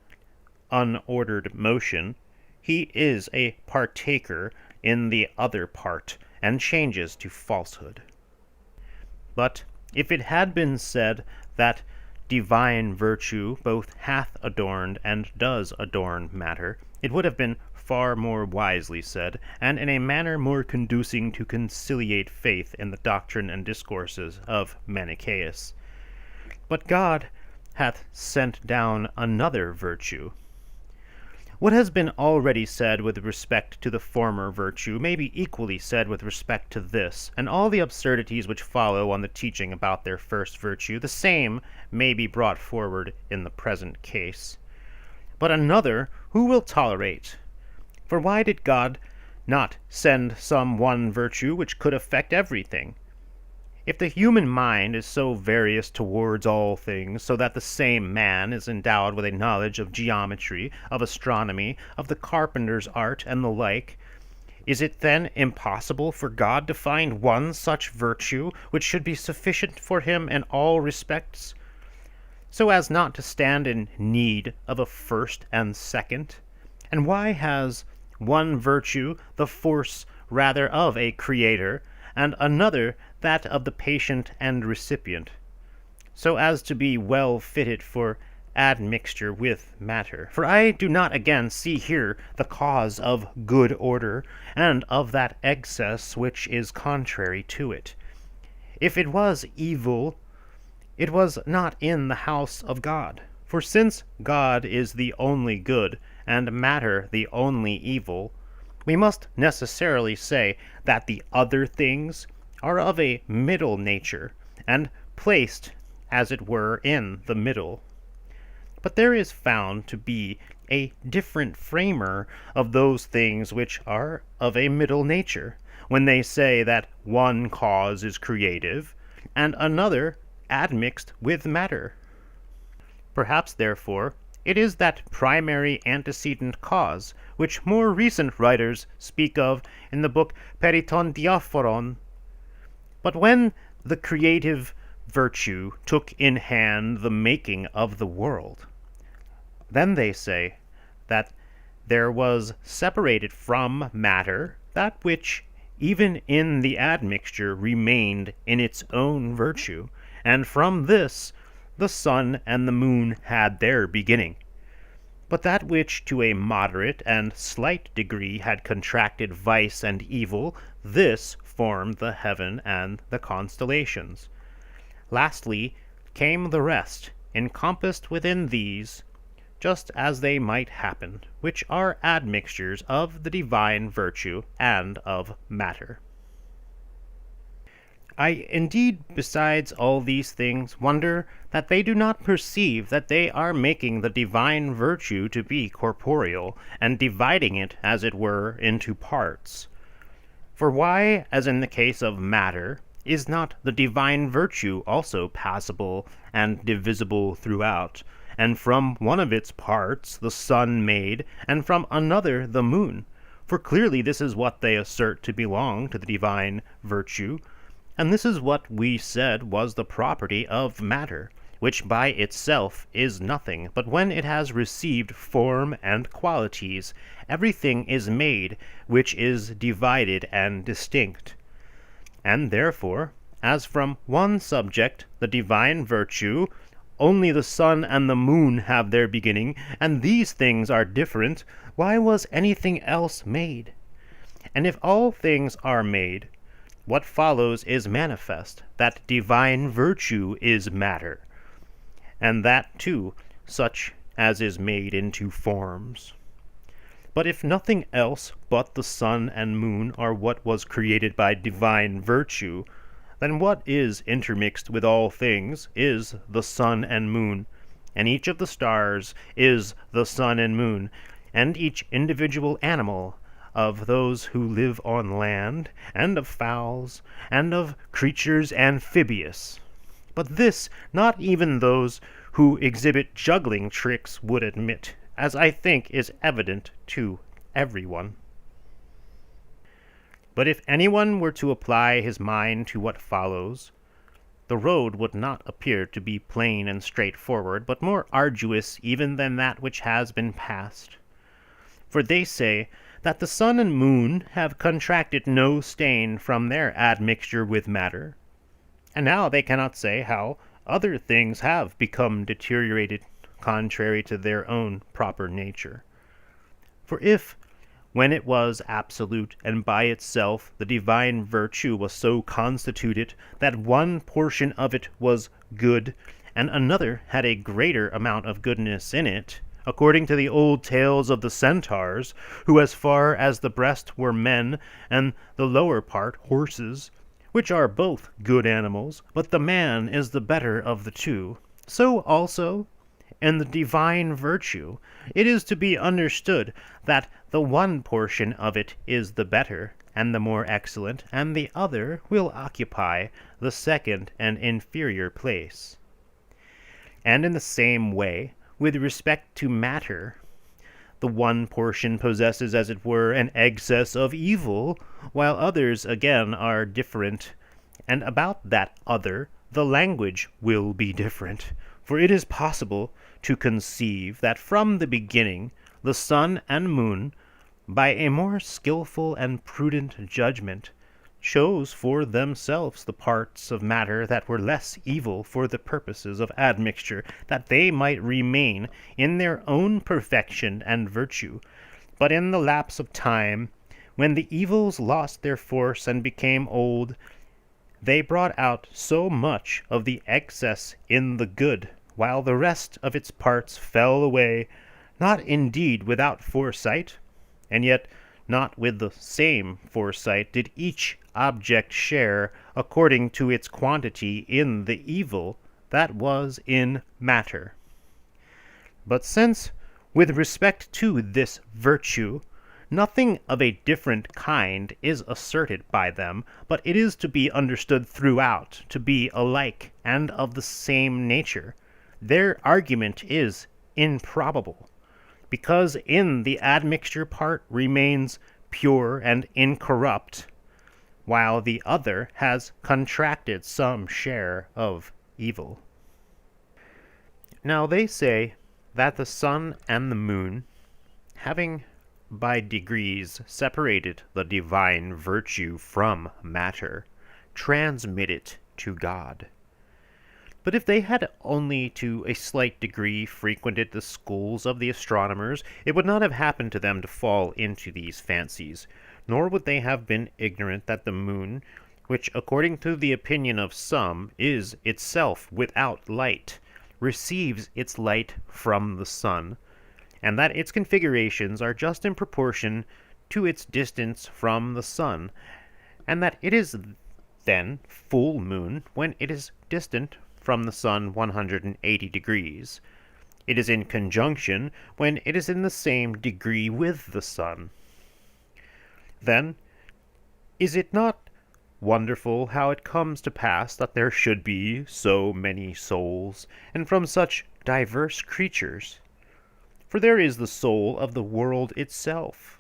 unordered motion, he is a partaker in the other part, and changes to falsehood. But if it had been said that divine virtue both hath adorned and does adorn matter, it would have been far more wisely said, and in a manner more conducing to conciliate faith in the doctrine and discourses of Manichæus. But God hath sent down another virtue. What has been already said with respect to the former virtue may be equally said with respect to this, and all the absurdities which follow on the teaching about their first virtue, the same may be brought forward in the present case. But another who will tolerate? For why did God not send some one virtue which could affect everything? If the human mind is so various towards all things, so that the same man is endowed with a knowledge of geometry, of astronomy, of the carpenter's art, and the like, is it then impossible for God to find one such virtue which should be sufficient for him in all respects, so as not to stand in need of a first and second? And why has one virtue the force rather of a creator, and another that of the patient and recipient, so as to be well fitted for admixture with matter? For I do not again see here the cause of good order, and of that excess which is contrary to it. If it was evil, it was not in the house of God. For since God is the only good, and matter the only evil, we must necessarily say that the other things are of a middle nature, and placed, as it were, in the middle. But there is found to be a different framer of those things which are of a middle nature, when they say that one cause is creative, and another admixed with matter. Perhaps, therefore, it is that primary antecedent cause, which more recent writers speak of in the book Periton Diaphoron. But when the creative virtue took in hand the making of the world, then they say that there was separated from matter that which, even in the admixture, remained in its own virtue, and from this the sun and the moon had their beginning. But that which to a moderate and slight degree had contracted vice and evil, this formed the heaven and the constellations. Lastly came the rest, encompassed within these, just as they might happen, which are admixtures of the divine virtue and of matter. I indeed, besides all these things, wonder that they do not perceive that they are making the divine virtue to be corporeal, and dividing it, as it were, into parts. For why, as in the case of matter, is not the divine virtue also passible and divisible throughout, and from one of its parts the sun made, and from another the moon? For clearly this is what they assert to belong to the divine virtue, and this is what we said was the property of matter, which by itself is nothing, but when it has received form and qualities, everything is made which is divided and distinct. And therefore, as from one subject, the divine virtue, only the sun and the moon have their beginning, and these things are different, why was anything else made? And if all things are made, what follows is manifest, that divine virtue is matter, and that too such as is made into forms. But if nothing else but the sun and moon are what was created by divine virtue, then what is intermixed with all things is the sun and moon, and each of the stars is the sun and moon, and each individual animal of those who live on land, and of fowls, and of creatures amphibious. But this not even those who exhibit juggling tricks would admit, as I think is evident to everyone. But if anyone were to apply his mind to what follows, the road would not appear to be plain and straightforward, but more arduous even than that which has been passed. For they say that the sun and moon have contracted no stain from their admixture with matter, and now they cannot say how other things have become deteriorated contrary to their own proper nature. For if, when it was absolute and by itself, the divine virtue was so constituted that one portion of it was good, and another had a greater amount of goodness in it, according to the old tales of the centaurs, who as far as the breast were men, and the lower part horses, which are both good animals, but the man is the better of the two, so also in the divine virtue it is to be understood that the one portion of it is the better and the more excellent, and the other will occupy the second and inferior place. And in the same way, with respect to matter, the one portion possesses, as it were, an excess of evil, while others again are different, and about that other the language will be different, for it is possible to conceive that from the beginning the sun and moon, by a more skilful and prudent judgment, chose for themselves the parts of matter that were less evil for the purposes of admixture, that they might remain in their own perfection and virtue. But in the lapse of time, when the evils lost their force and became old, they brought out so much of the excess in the good, while the rest of its parts fell away, not indeed without foresight, and yet not with the same foresight did each object share according to its quantity in the evil that was in matter. But since, with respect to this virtue, nothing of a different kind is asserted by them, but it is to be understood throughout to be alike and of the same nature, their argument is improbable, because in the admixture part remains pure and incorrupt, while the other has contracted some share of evil. Now they say that the sun and the moon, having by degrees separated the divine virtue from matter, transmit it to God. But if they had only to a slight degree frequented the schools of the astronomers, it would not have happened to them to fall into these fancies, nor would they have been ignorant that the moon, which, according to the opinion of some, is itself without light, receives its light from the sun, and that its configurations are just in proportion to its distance from the sun, and that it is then full moon when it is distant from the sun 180 degrees. It is in conjunction when it is in the same degree with the sun. Then, is it not wonderful how it comes to pass that there should be so many souls, and from such diverse creatures? For there is the soul of the world itself,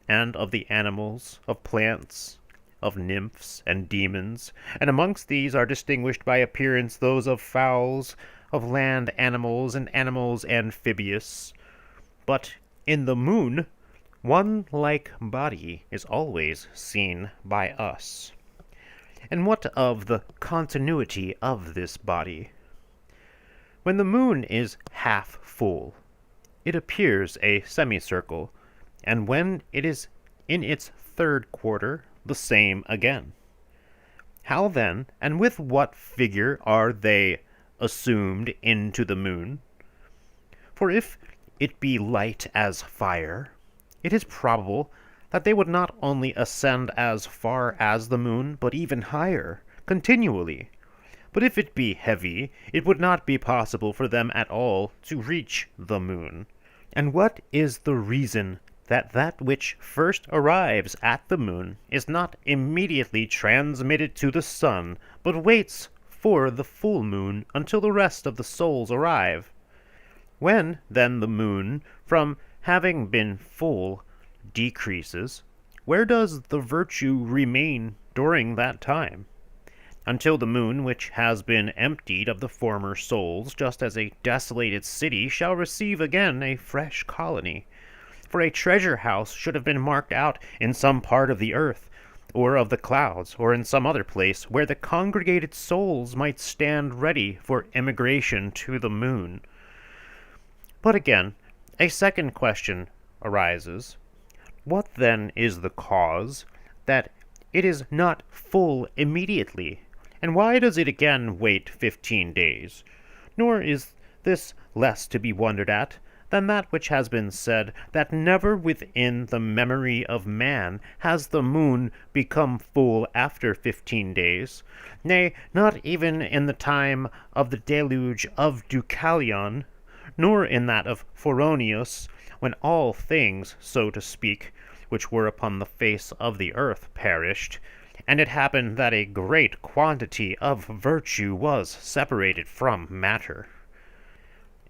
and of the animals, of plants, of nymphs and demons, and amongst these are distinguished by appearance those of fowls, of land animals, and animals amphibious. But in the moon, one like body is always seen by us. And what of the continuity of this body? When the moon is half full, it appears a semicircle, and when it is in its third quarter, the same again. How then, and with what figure are they assumed into the moon? For if it be light as fire, it is probable that they would not only ascend as far as the moon, but even higher, continually. But if it be heavy, it would not be possible for them at all to reach the moon. And what is the reason that which first arrives at the moon is not immediately transmitted to the sun, but waits for the full moon until the rest of the souls arrive? When, then, the moon, from having been full, decreases, where does the virtue remain during that time? Until the moon, which has been emptied of the former souls, just as a desolated city shall receive again a fresh colony. For a treasure house should have been marked out in some part of the earth, or of the clouds, or in some other place, where the congregated souls might stand ready for emigration to the moon. But again, a second question arises. What then is the cause that it is not full immediately? And why does it again wait 15 days? Nor is this less to be wondered at than that which has been said, that never within the memory of man has the moon become full after 15 days, nay, not even in the time of the deluge of Deucalion, nor in that of Phoronius, when all things, so to speak, which were upon the face of the earth perished, and it happened that a great quantity of virtue was separated from matter.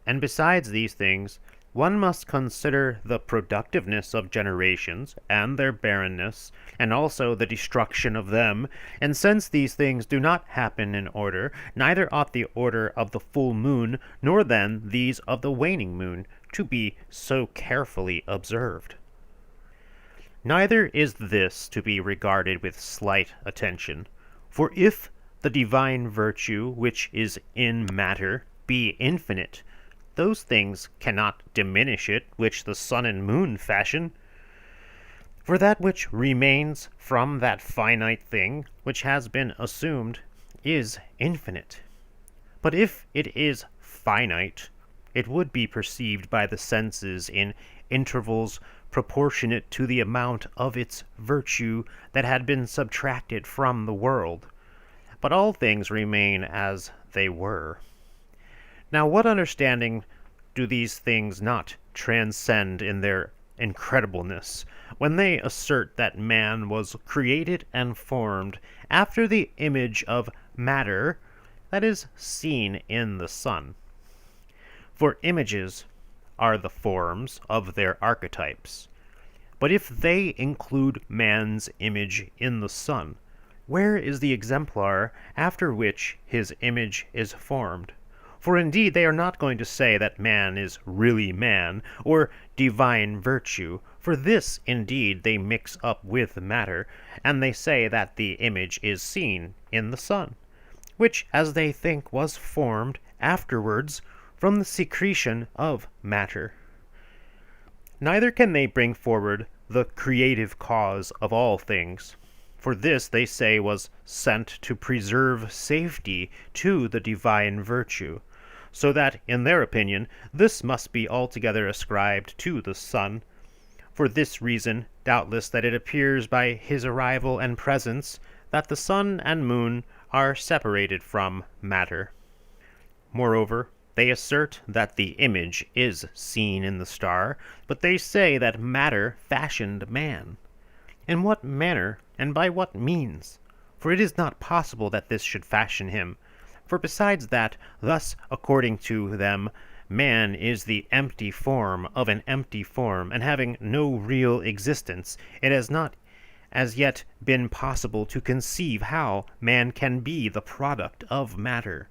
And besides these things, one must consider the productiveness of generations, and their barrenness, and also the destruction of them, and since these things do not happen in order, neither ought the order of the full moon, nor then these of the waning moon, to be so carefully observed. Neither is this to be regarded with slight attention, for if the divine virtue which is in matter be infinite, those things cannot diminish it which the sun and moon fashion. For that which remains from that finite thing which has been assumed is infinite. But if it is finite, it would be perceived by the senses in intervals proportionate to the amount of its virtue that had been subtracted from the world. But all things remain as they were. Now what understanding do these things not transcend in their incredibleness, when they assert that man was created and formed after the image of matter that is seen in the sun? For images are the forms of their archetypes. But if they include man's image in the sun, where is the exemplar after which his image is formed? For indeed they are not going to say that man is really man, or divine virtue, for this indeed they mix up with matter, and they say that the image is seen in the sun. which, as they think, was formed afterwards from the secretion of matter. Neither can they bring forward the creative cause of all things, for this, they say, was sent to preserve safety to the divine virtue, so that, in their opinion, this must be altogether ascribed to the sun. For this reason, doubtless, that it appears by his arrival and presence that the sun and moon are separated from matter. Moreover, they assert that the image is seen in the star, but they say that matter fashioned man. In what manner, and by what means? For it is not possible that this should fashion him. For besides that, thus, according to them, man is the empty form of an empty form, and having no real existence, it has not as yet been possible to conceive how man can be the product of matter.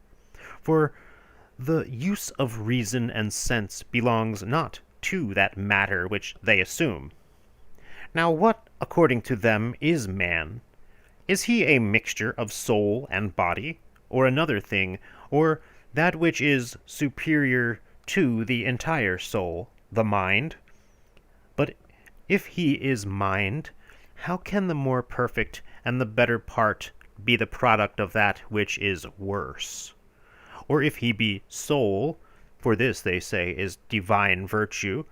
For the use of reason and sense belongs not to that matter which they assume. Now what, according to them, is man? Is he a mixture of soul and body, or another thing, or that which is superior to the entire soul, the mind? But if he is mind, how can the more perfect and the better part be the product of that which is worse? Or if he be soul, for this, they say, is divine virtue,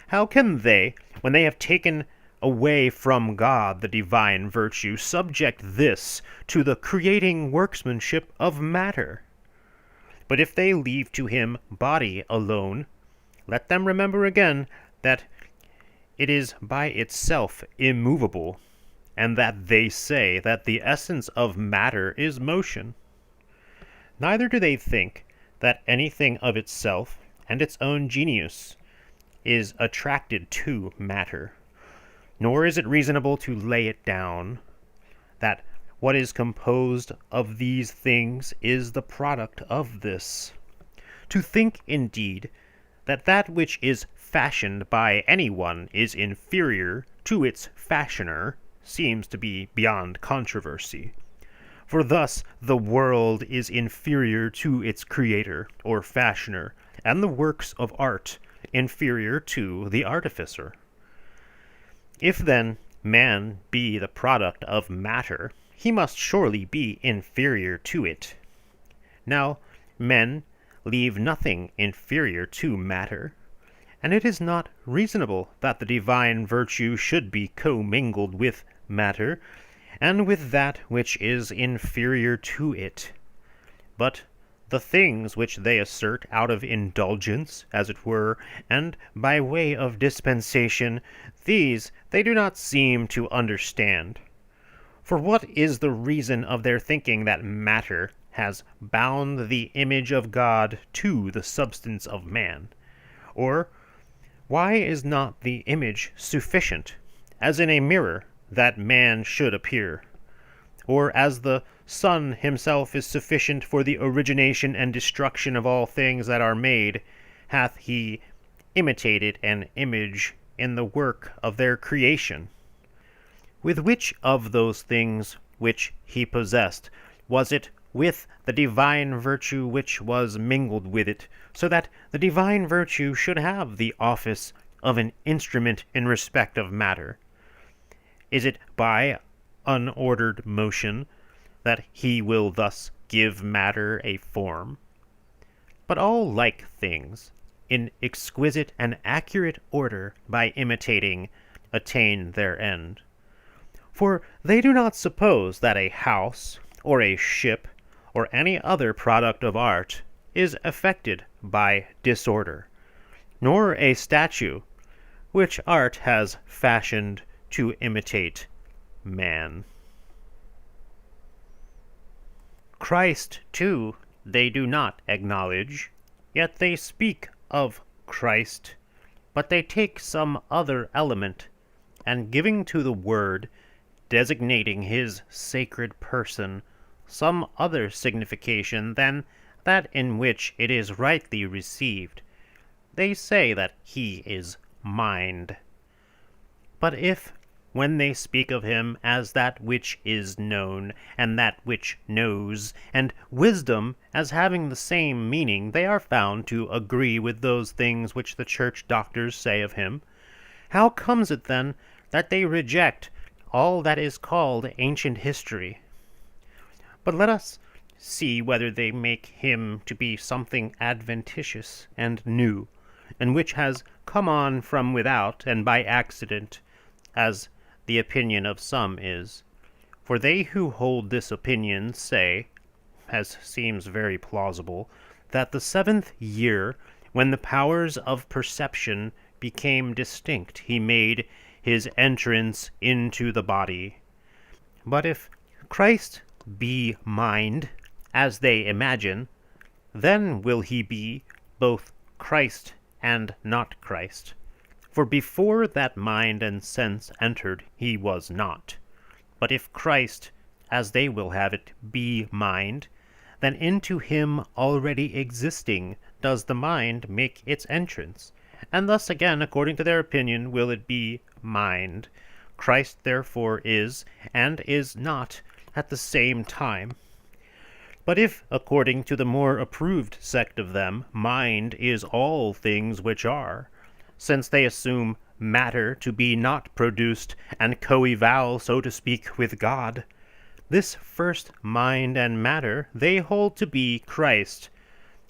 how can they, when they have taken away from God the divine virtue, subject this to the creating workmanship of matter? But if they leave to him body alone, let them remember again that it is by itself immovable, and that they say that the essence of matter is motion. Neither do they think that anything of itself and its own genius is attracted to matter, nor is it reasonable to lay it down that what is composed of these things is the product of this. To think, indeed, that that which is fashioned by anyone is inferior to its fashioner seems to be beyond controversy. For thus the world is inferior to its creator or fashioner, and the works of art inferior to the artificer. If then man be the product of matter, he must surely be inferior to it. Now men leave nothing inferior to matter, and it is not reasonable that the divine virtue should be commingled with matter, and with that which is inferior to it. But the things which they assert out of indulgence, as it were, and by way of dispensation, these they do not seem to understand. For what is the reason of their thinking that matter has bound the image of God to the substance of man? Or why is not the image sufficient, as in a mirror, that man should appear? Or as the sun himself is sufficient for the origination and destruction of all things that are made, hath he imitated an image in the work of their creation? With which of those things which he possessed was it with the divine virtue which was mingled with it, so that the divine virtue should have the office of an instrument in respect of matter? Is it by unordered motion that he will thus give matter a form? But all like things, in exquisite and accurate order by imitating, attain their end. For they do not suppose that a house, or a ship, or any other product of art is affected by disorder, nor a statue, which art has fashioned to imitate man. Christ, too, they do not acknowledge, yet they speak of Christ, but they take some other element, and giving to the word, designating his sacred person, some other signification than that in which it is rightly received, they say that he is mind. But if when they speak of him as that which is known, and that which knows, and wisdom as having the same meaning, they are found to agree with those things which the church doctors say of him. How comes it, then, that they reject all that is called ancient history? But let us see whether they make him to be something adventitious and new, and which has come on from without and by accident, as the opinion of some is. For they who hold this opinion say, as seems very plausible, that the 7th year, when the powers of perception became distinct, he made his entrance into the body. But if Christ be mind, as they imagine, then will he be both Christ and not Christ. For before that mind and sense entered, he was not. But if Christ, as they will have it, be mind, then into him already existing does the mind make its entrance, and thus again, according to their opinion, will it be mind. Christ therefore is, and is not, at the same time. But if, according to the more approved sect of them, mind is all things which are, since they assume matter to be not produced, and coeval, so to speak, with God, this first mind and matter they hold to be Christ,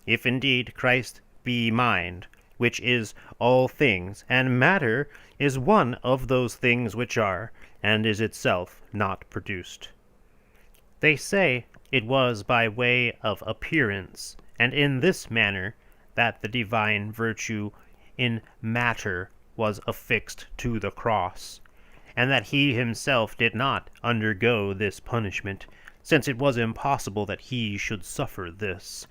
if indeed Christ be mind, which is all things, and matter is one of those things which are, and is itself not produced. They say it was by way of appearance, and in this manner, that the divine virtue in matter was affixed to the cross, and that he himself did not undergo this punishment, since it was impossible that he should suffer this.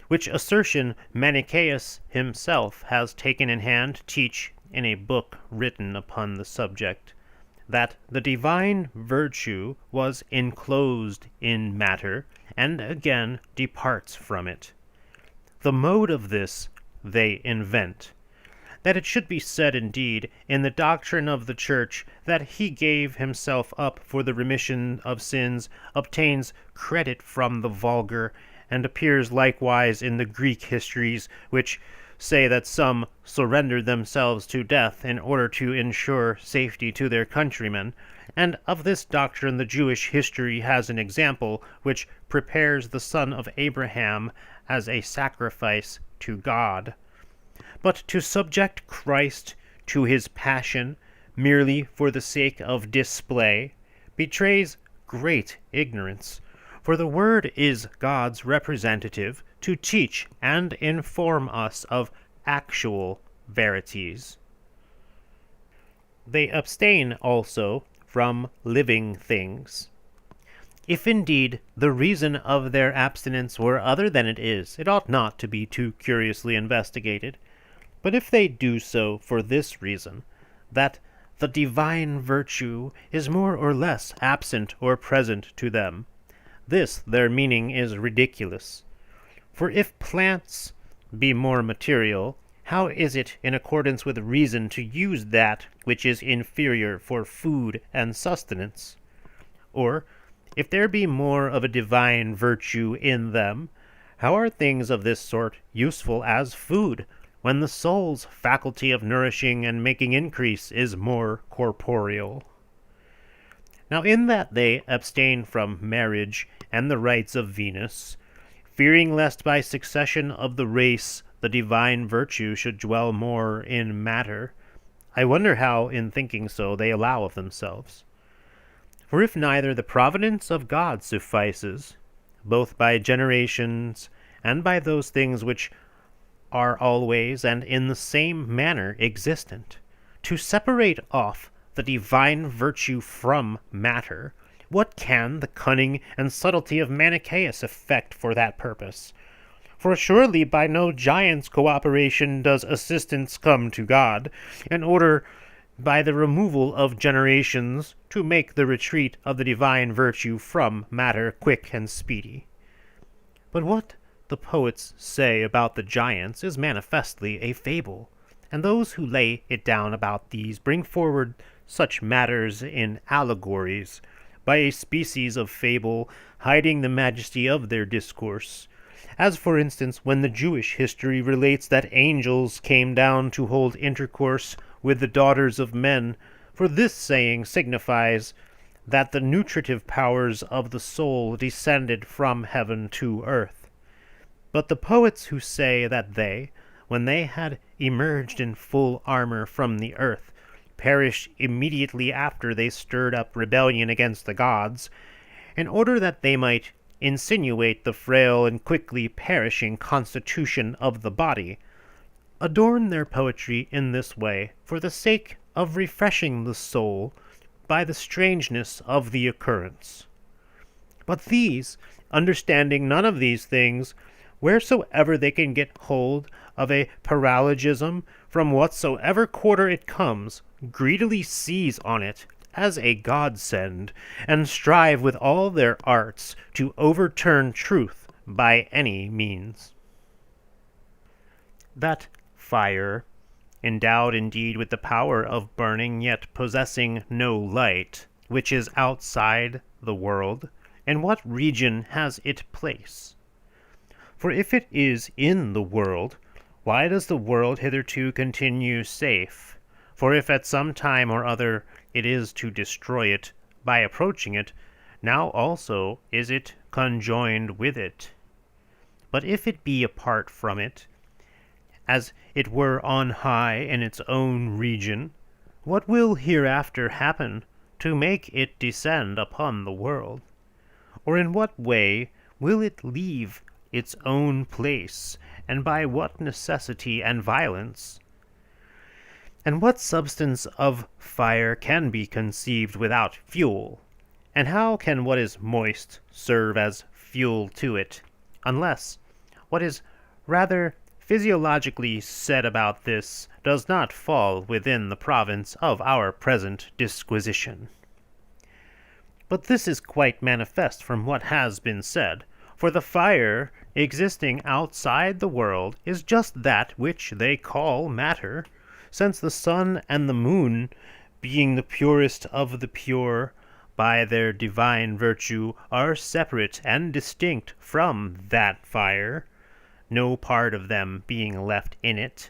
Which assertion Manichæus himself has taken in hand to teach in a book written upon the subject, that the divine virtue was enclosed in matter, and again departs from it. The mode of this they invent, that it should be said indeed in the doctrine of the Church that he gave himself up for the remission of sins, obtains credit from the vulgar, and appears likewise in the Greek histories, which say that some surrendered themselves to death in order to ensure safety to their countrymen, and of this doctrine the Jewish history has an example which prepares the son of Abraham as a sacrifice to God. But to subject Christ to his passion merely for the sake of display betrays great ignorance, for the Word is God's representative to teach and inform us of actual verities. They abstain also from living things. If indeed the reason of their abstinence were other than it is, it ought not to be too curiously investigated. But if they do so for this reason, that the divine virtue is more or less absent or present to them, this their meaning is ridiculous. For if plants be more material, how is it in accordance with reason to use that which is inferior for food and sustenance? Or, if there be more of a divine virtue in them, how are things of this sort useful as food, when the soul's faculty of nourishing and making increase is more corporeal? Now in that they abstain from marriage and the rites of Venus, fearing lest by succession of the race the divine virtue should dwell more in matter, I wonder how, in thinking so, they allow of themselves. For if neither the providence of God suffices, both by generations and by those things which are always and in the same manner existent, to separate off the divine virtue from matter, what can the cunning and subtlety of Manichæus effect for that purpose? For surely by no giant's cooperation does assistance come to God, in order by the removal of generations to make the retreat of the divine virtue from matter quick and speedy. But what the poets say about the giants is manifestly a fable, and those who lay it down about these bring forward such matters in allegories, by a species of fable, hiding the majesty of their discourse, as for instance when the Jewish history relates that angels came down to hold intercourse with the daughters of men, for this saying signifies that the nutritive powers of the soul descended from heaven to earth. But the poets who say that they, when they had emerged in full armor from the earth, perished immediately after they stirred up rebellion against the gods, in order that they might insinuate the frail and quickly perishing constitution of the body, adorn their poetry in this way for the sake of refreshing the soul by the strangeness of the occurrence. But these, understanding none of these things, wheresoever they can get hold of a paralogism, from whatsoever quarter it comes, greedily seize on it as a godsend, and strive with all their arts to overturn truth by any means. That fire, endowed indeed with the power of burning, yet possessing no light, which is outside the world, in what region has it place? For if it is in the world, why does the world hitherto continue safe? For if at some time or other it is to destroy it by approaching it, now also is it conjoined with it. But if it be apart from it, as it were on high in its own region, what will hereafter happen to make it descend upon the world? Or in what way will it leave its own place, and by what necessity and violence? And what substance of fire can be conceived without fuel? And how can what is moist serve as fuel to it, unless what is rather physiologically said about this does not fall within the province of our present disquisition? But this is quite manifest from what has been said, for the fire existing outside the world is just that which they call matter, since the sun and the moon, being the purest of the pure, by their divine virtue are separate and distinct from that fire, no part of them being left in it.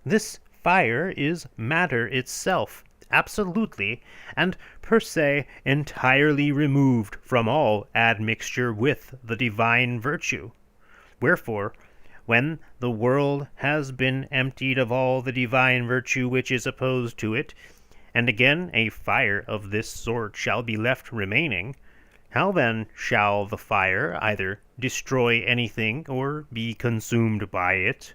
This fire is matter itself, absolutely, and per se entirely removed from all admixture with the divine virtue. Wherefore, when the world has been emptied of all the divine virtue which is opposed to it, and again a fire of this sort shall be left remaining, how then shall the fire either destroy anything or be consumed by it?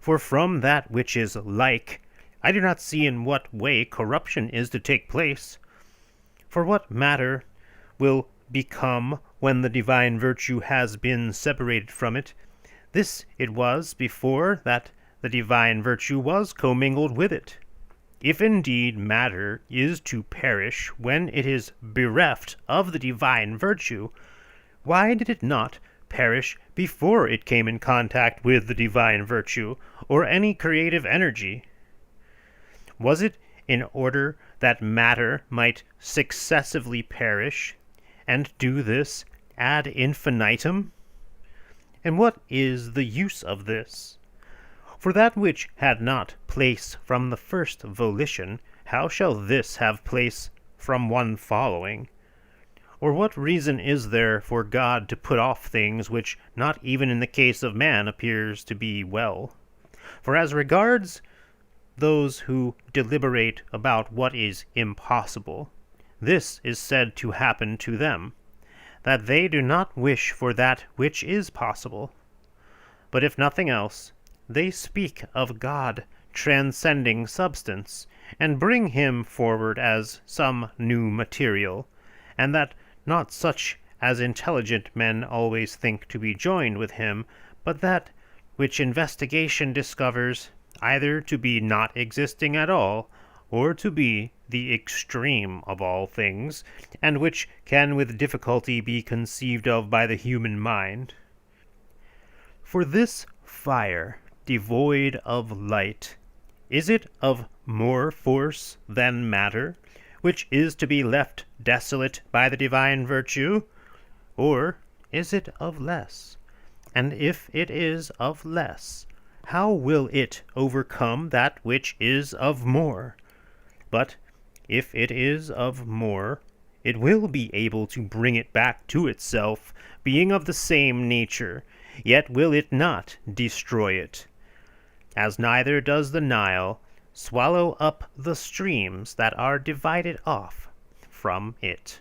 For from that which is like, I do not see in what way corruption is to take place. For what matter will become when the divine virtue has been separated from it? This it was before that the divine virtue was commingled with it. If indeed matter is to perish when it is bereft of the divine virtue, why did it not perish before it came in contact with the divine virtue, or any creative energy? Was it in order that matter might successively perish, and do this ad infinitum? And what is the use of this? For that which had not place from the first volition, how shall this have place from one following? Or what reason is there for God to put off things which not even in the case of man appears to be well? For as regards those who deliberate about what is impossible, this is said to happen to them, that they do not wish for that which is possible. But if nothing else, they speak of God transcending substance, and bring him forward as some new material, and that not such as intelligent men always think to be joined with him, but that which investigation discovers either to be not existing at all, or to be the extreme of all things, and which can with difficulty be conceived of by the human mind. For this fire, devoid of light, Is it of more force than matter, which is to be left desolate by the divine virtue? Or is it of less? And if it is of less, how will it overcome that which is of more? But if it is of more, it will be able to bring it back to itself, being of the same nature, yet will it not destroy it. As neither does the Nile swallow up the streams that are divided off from it.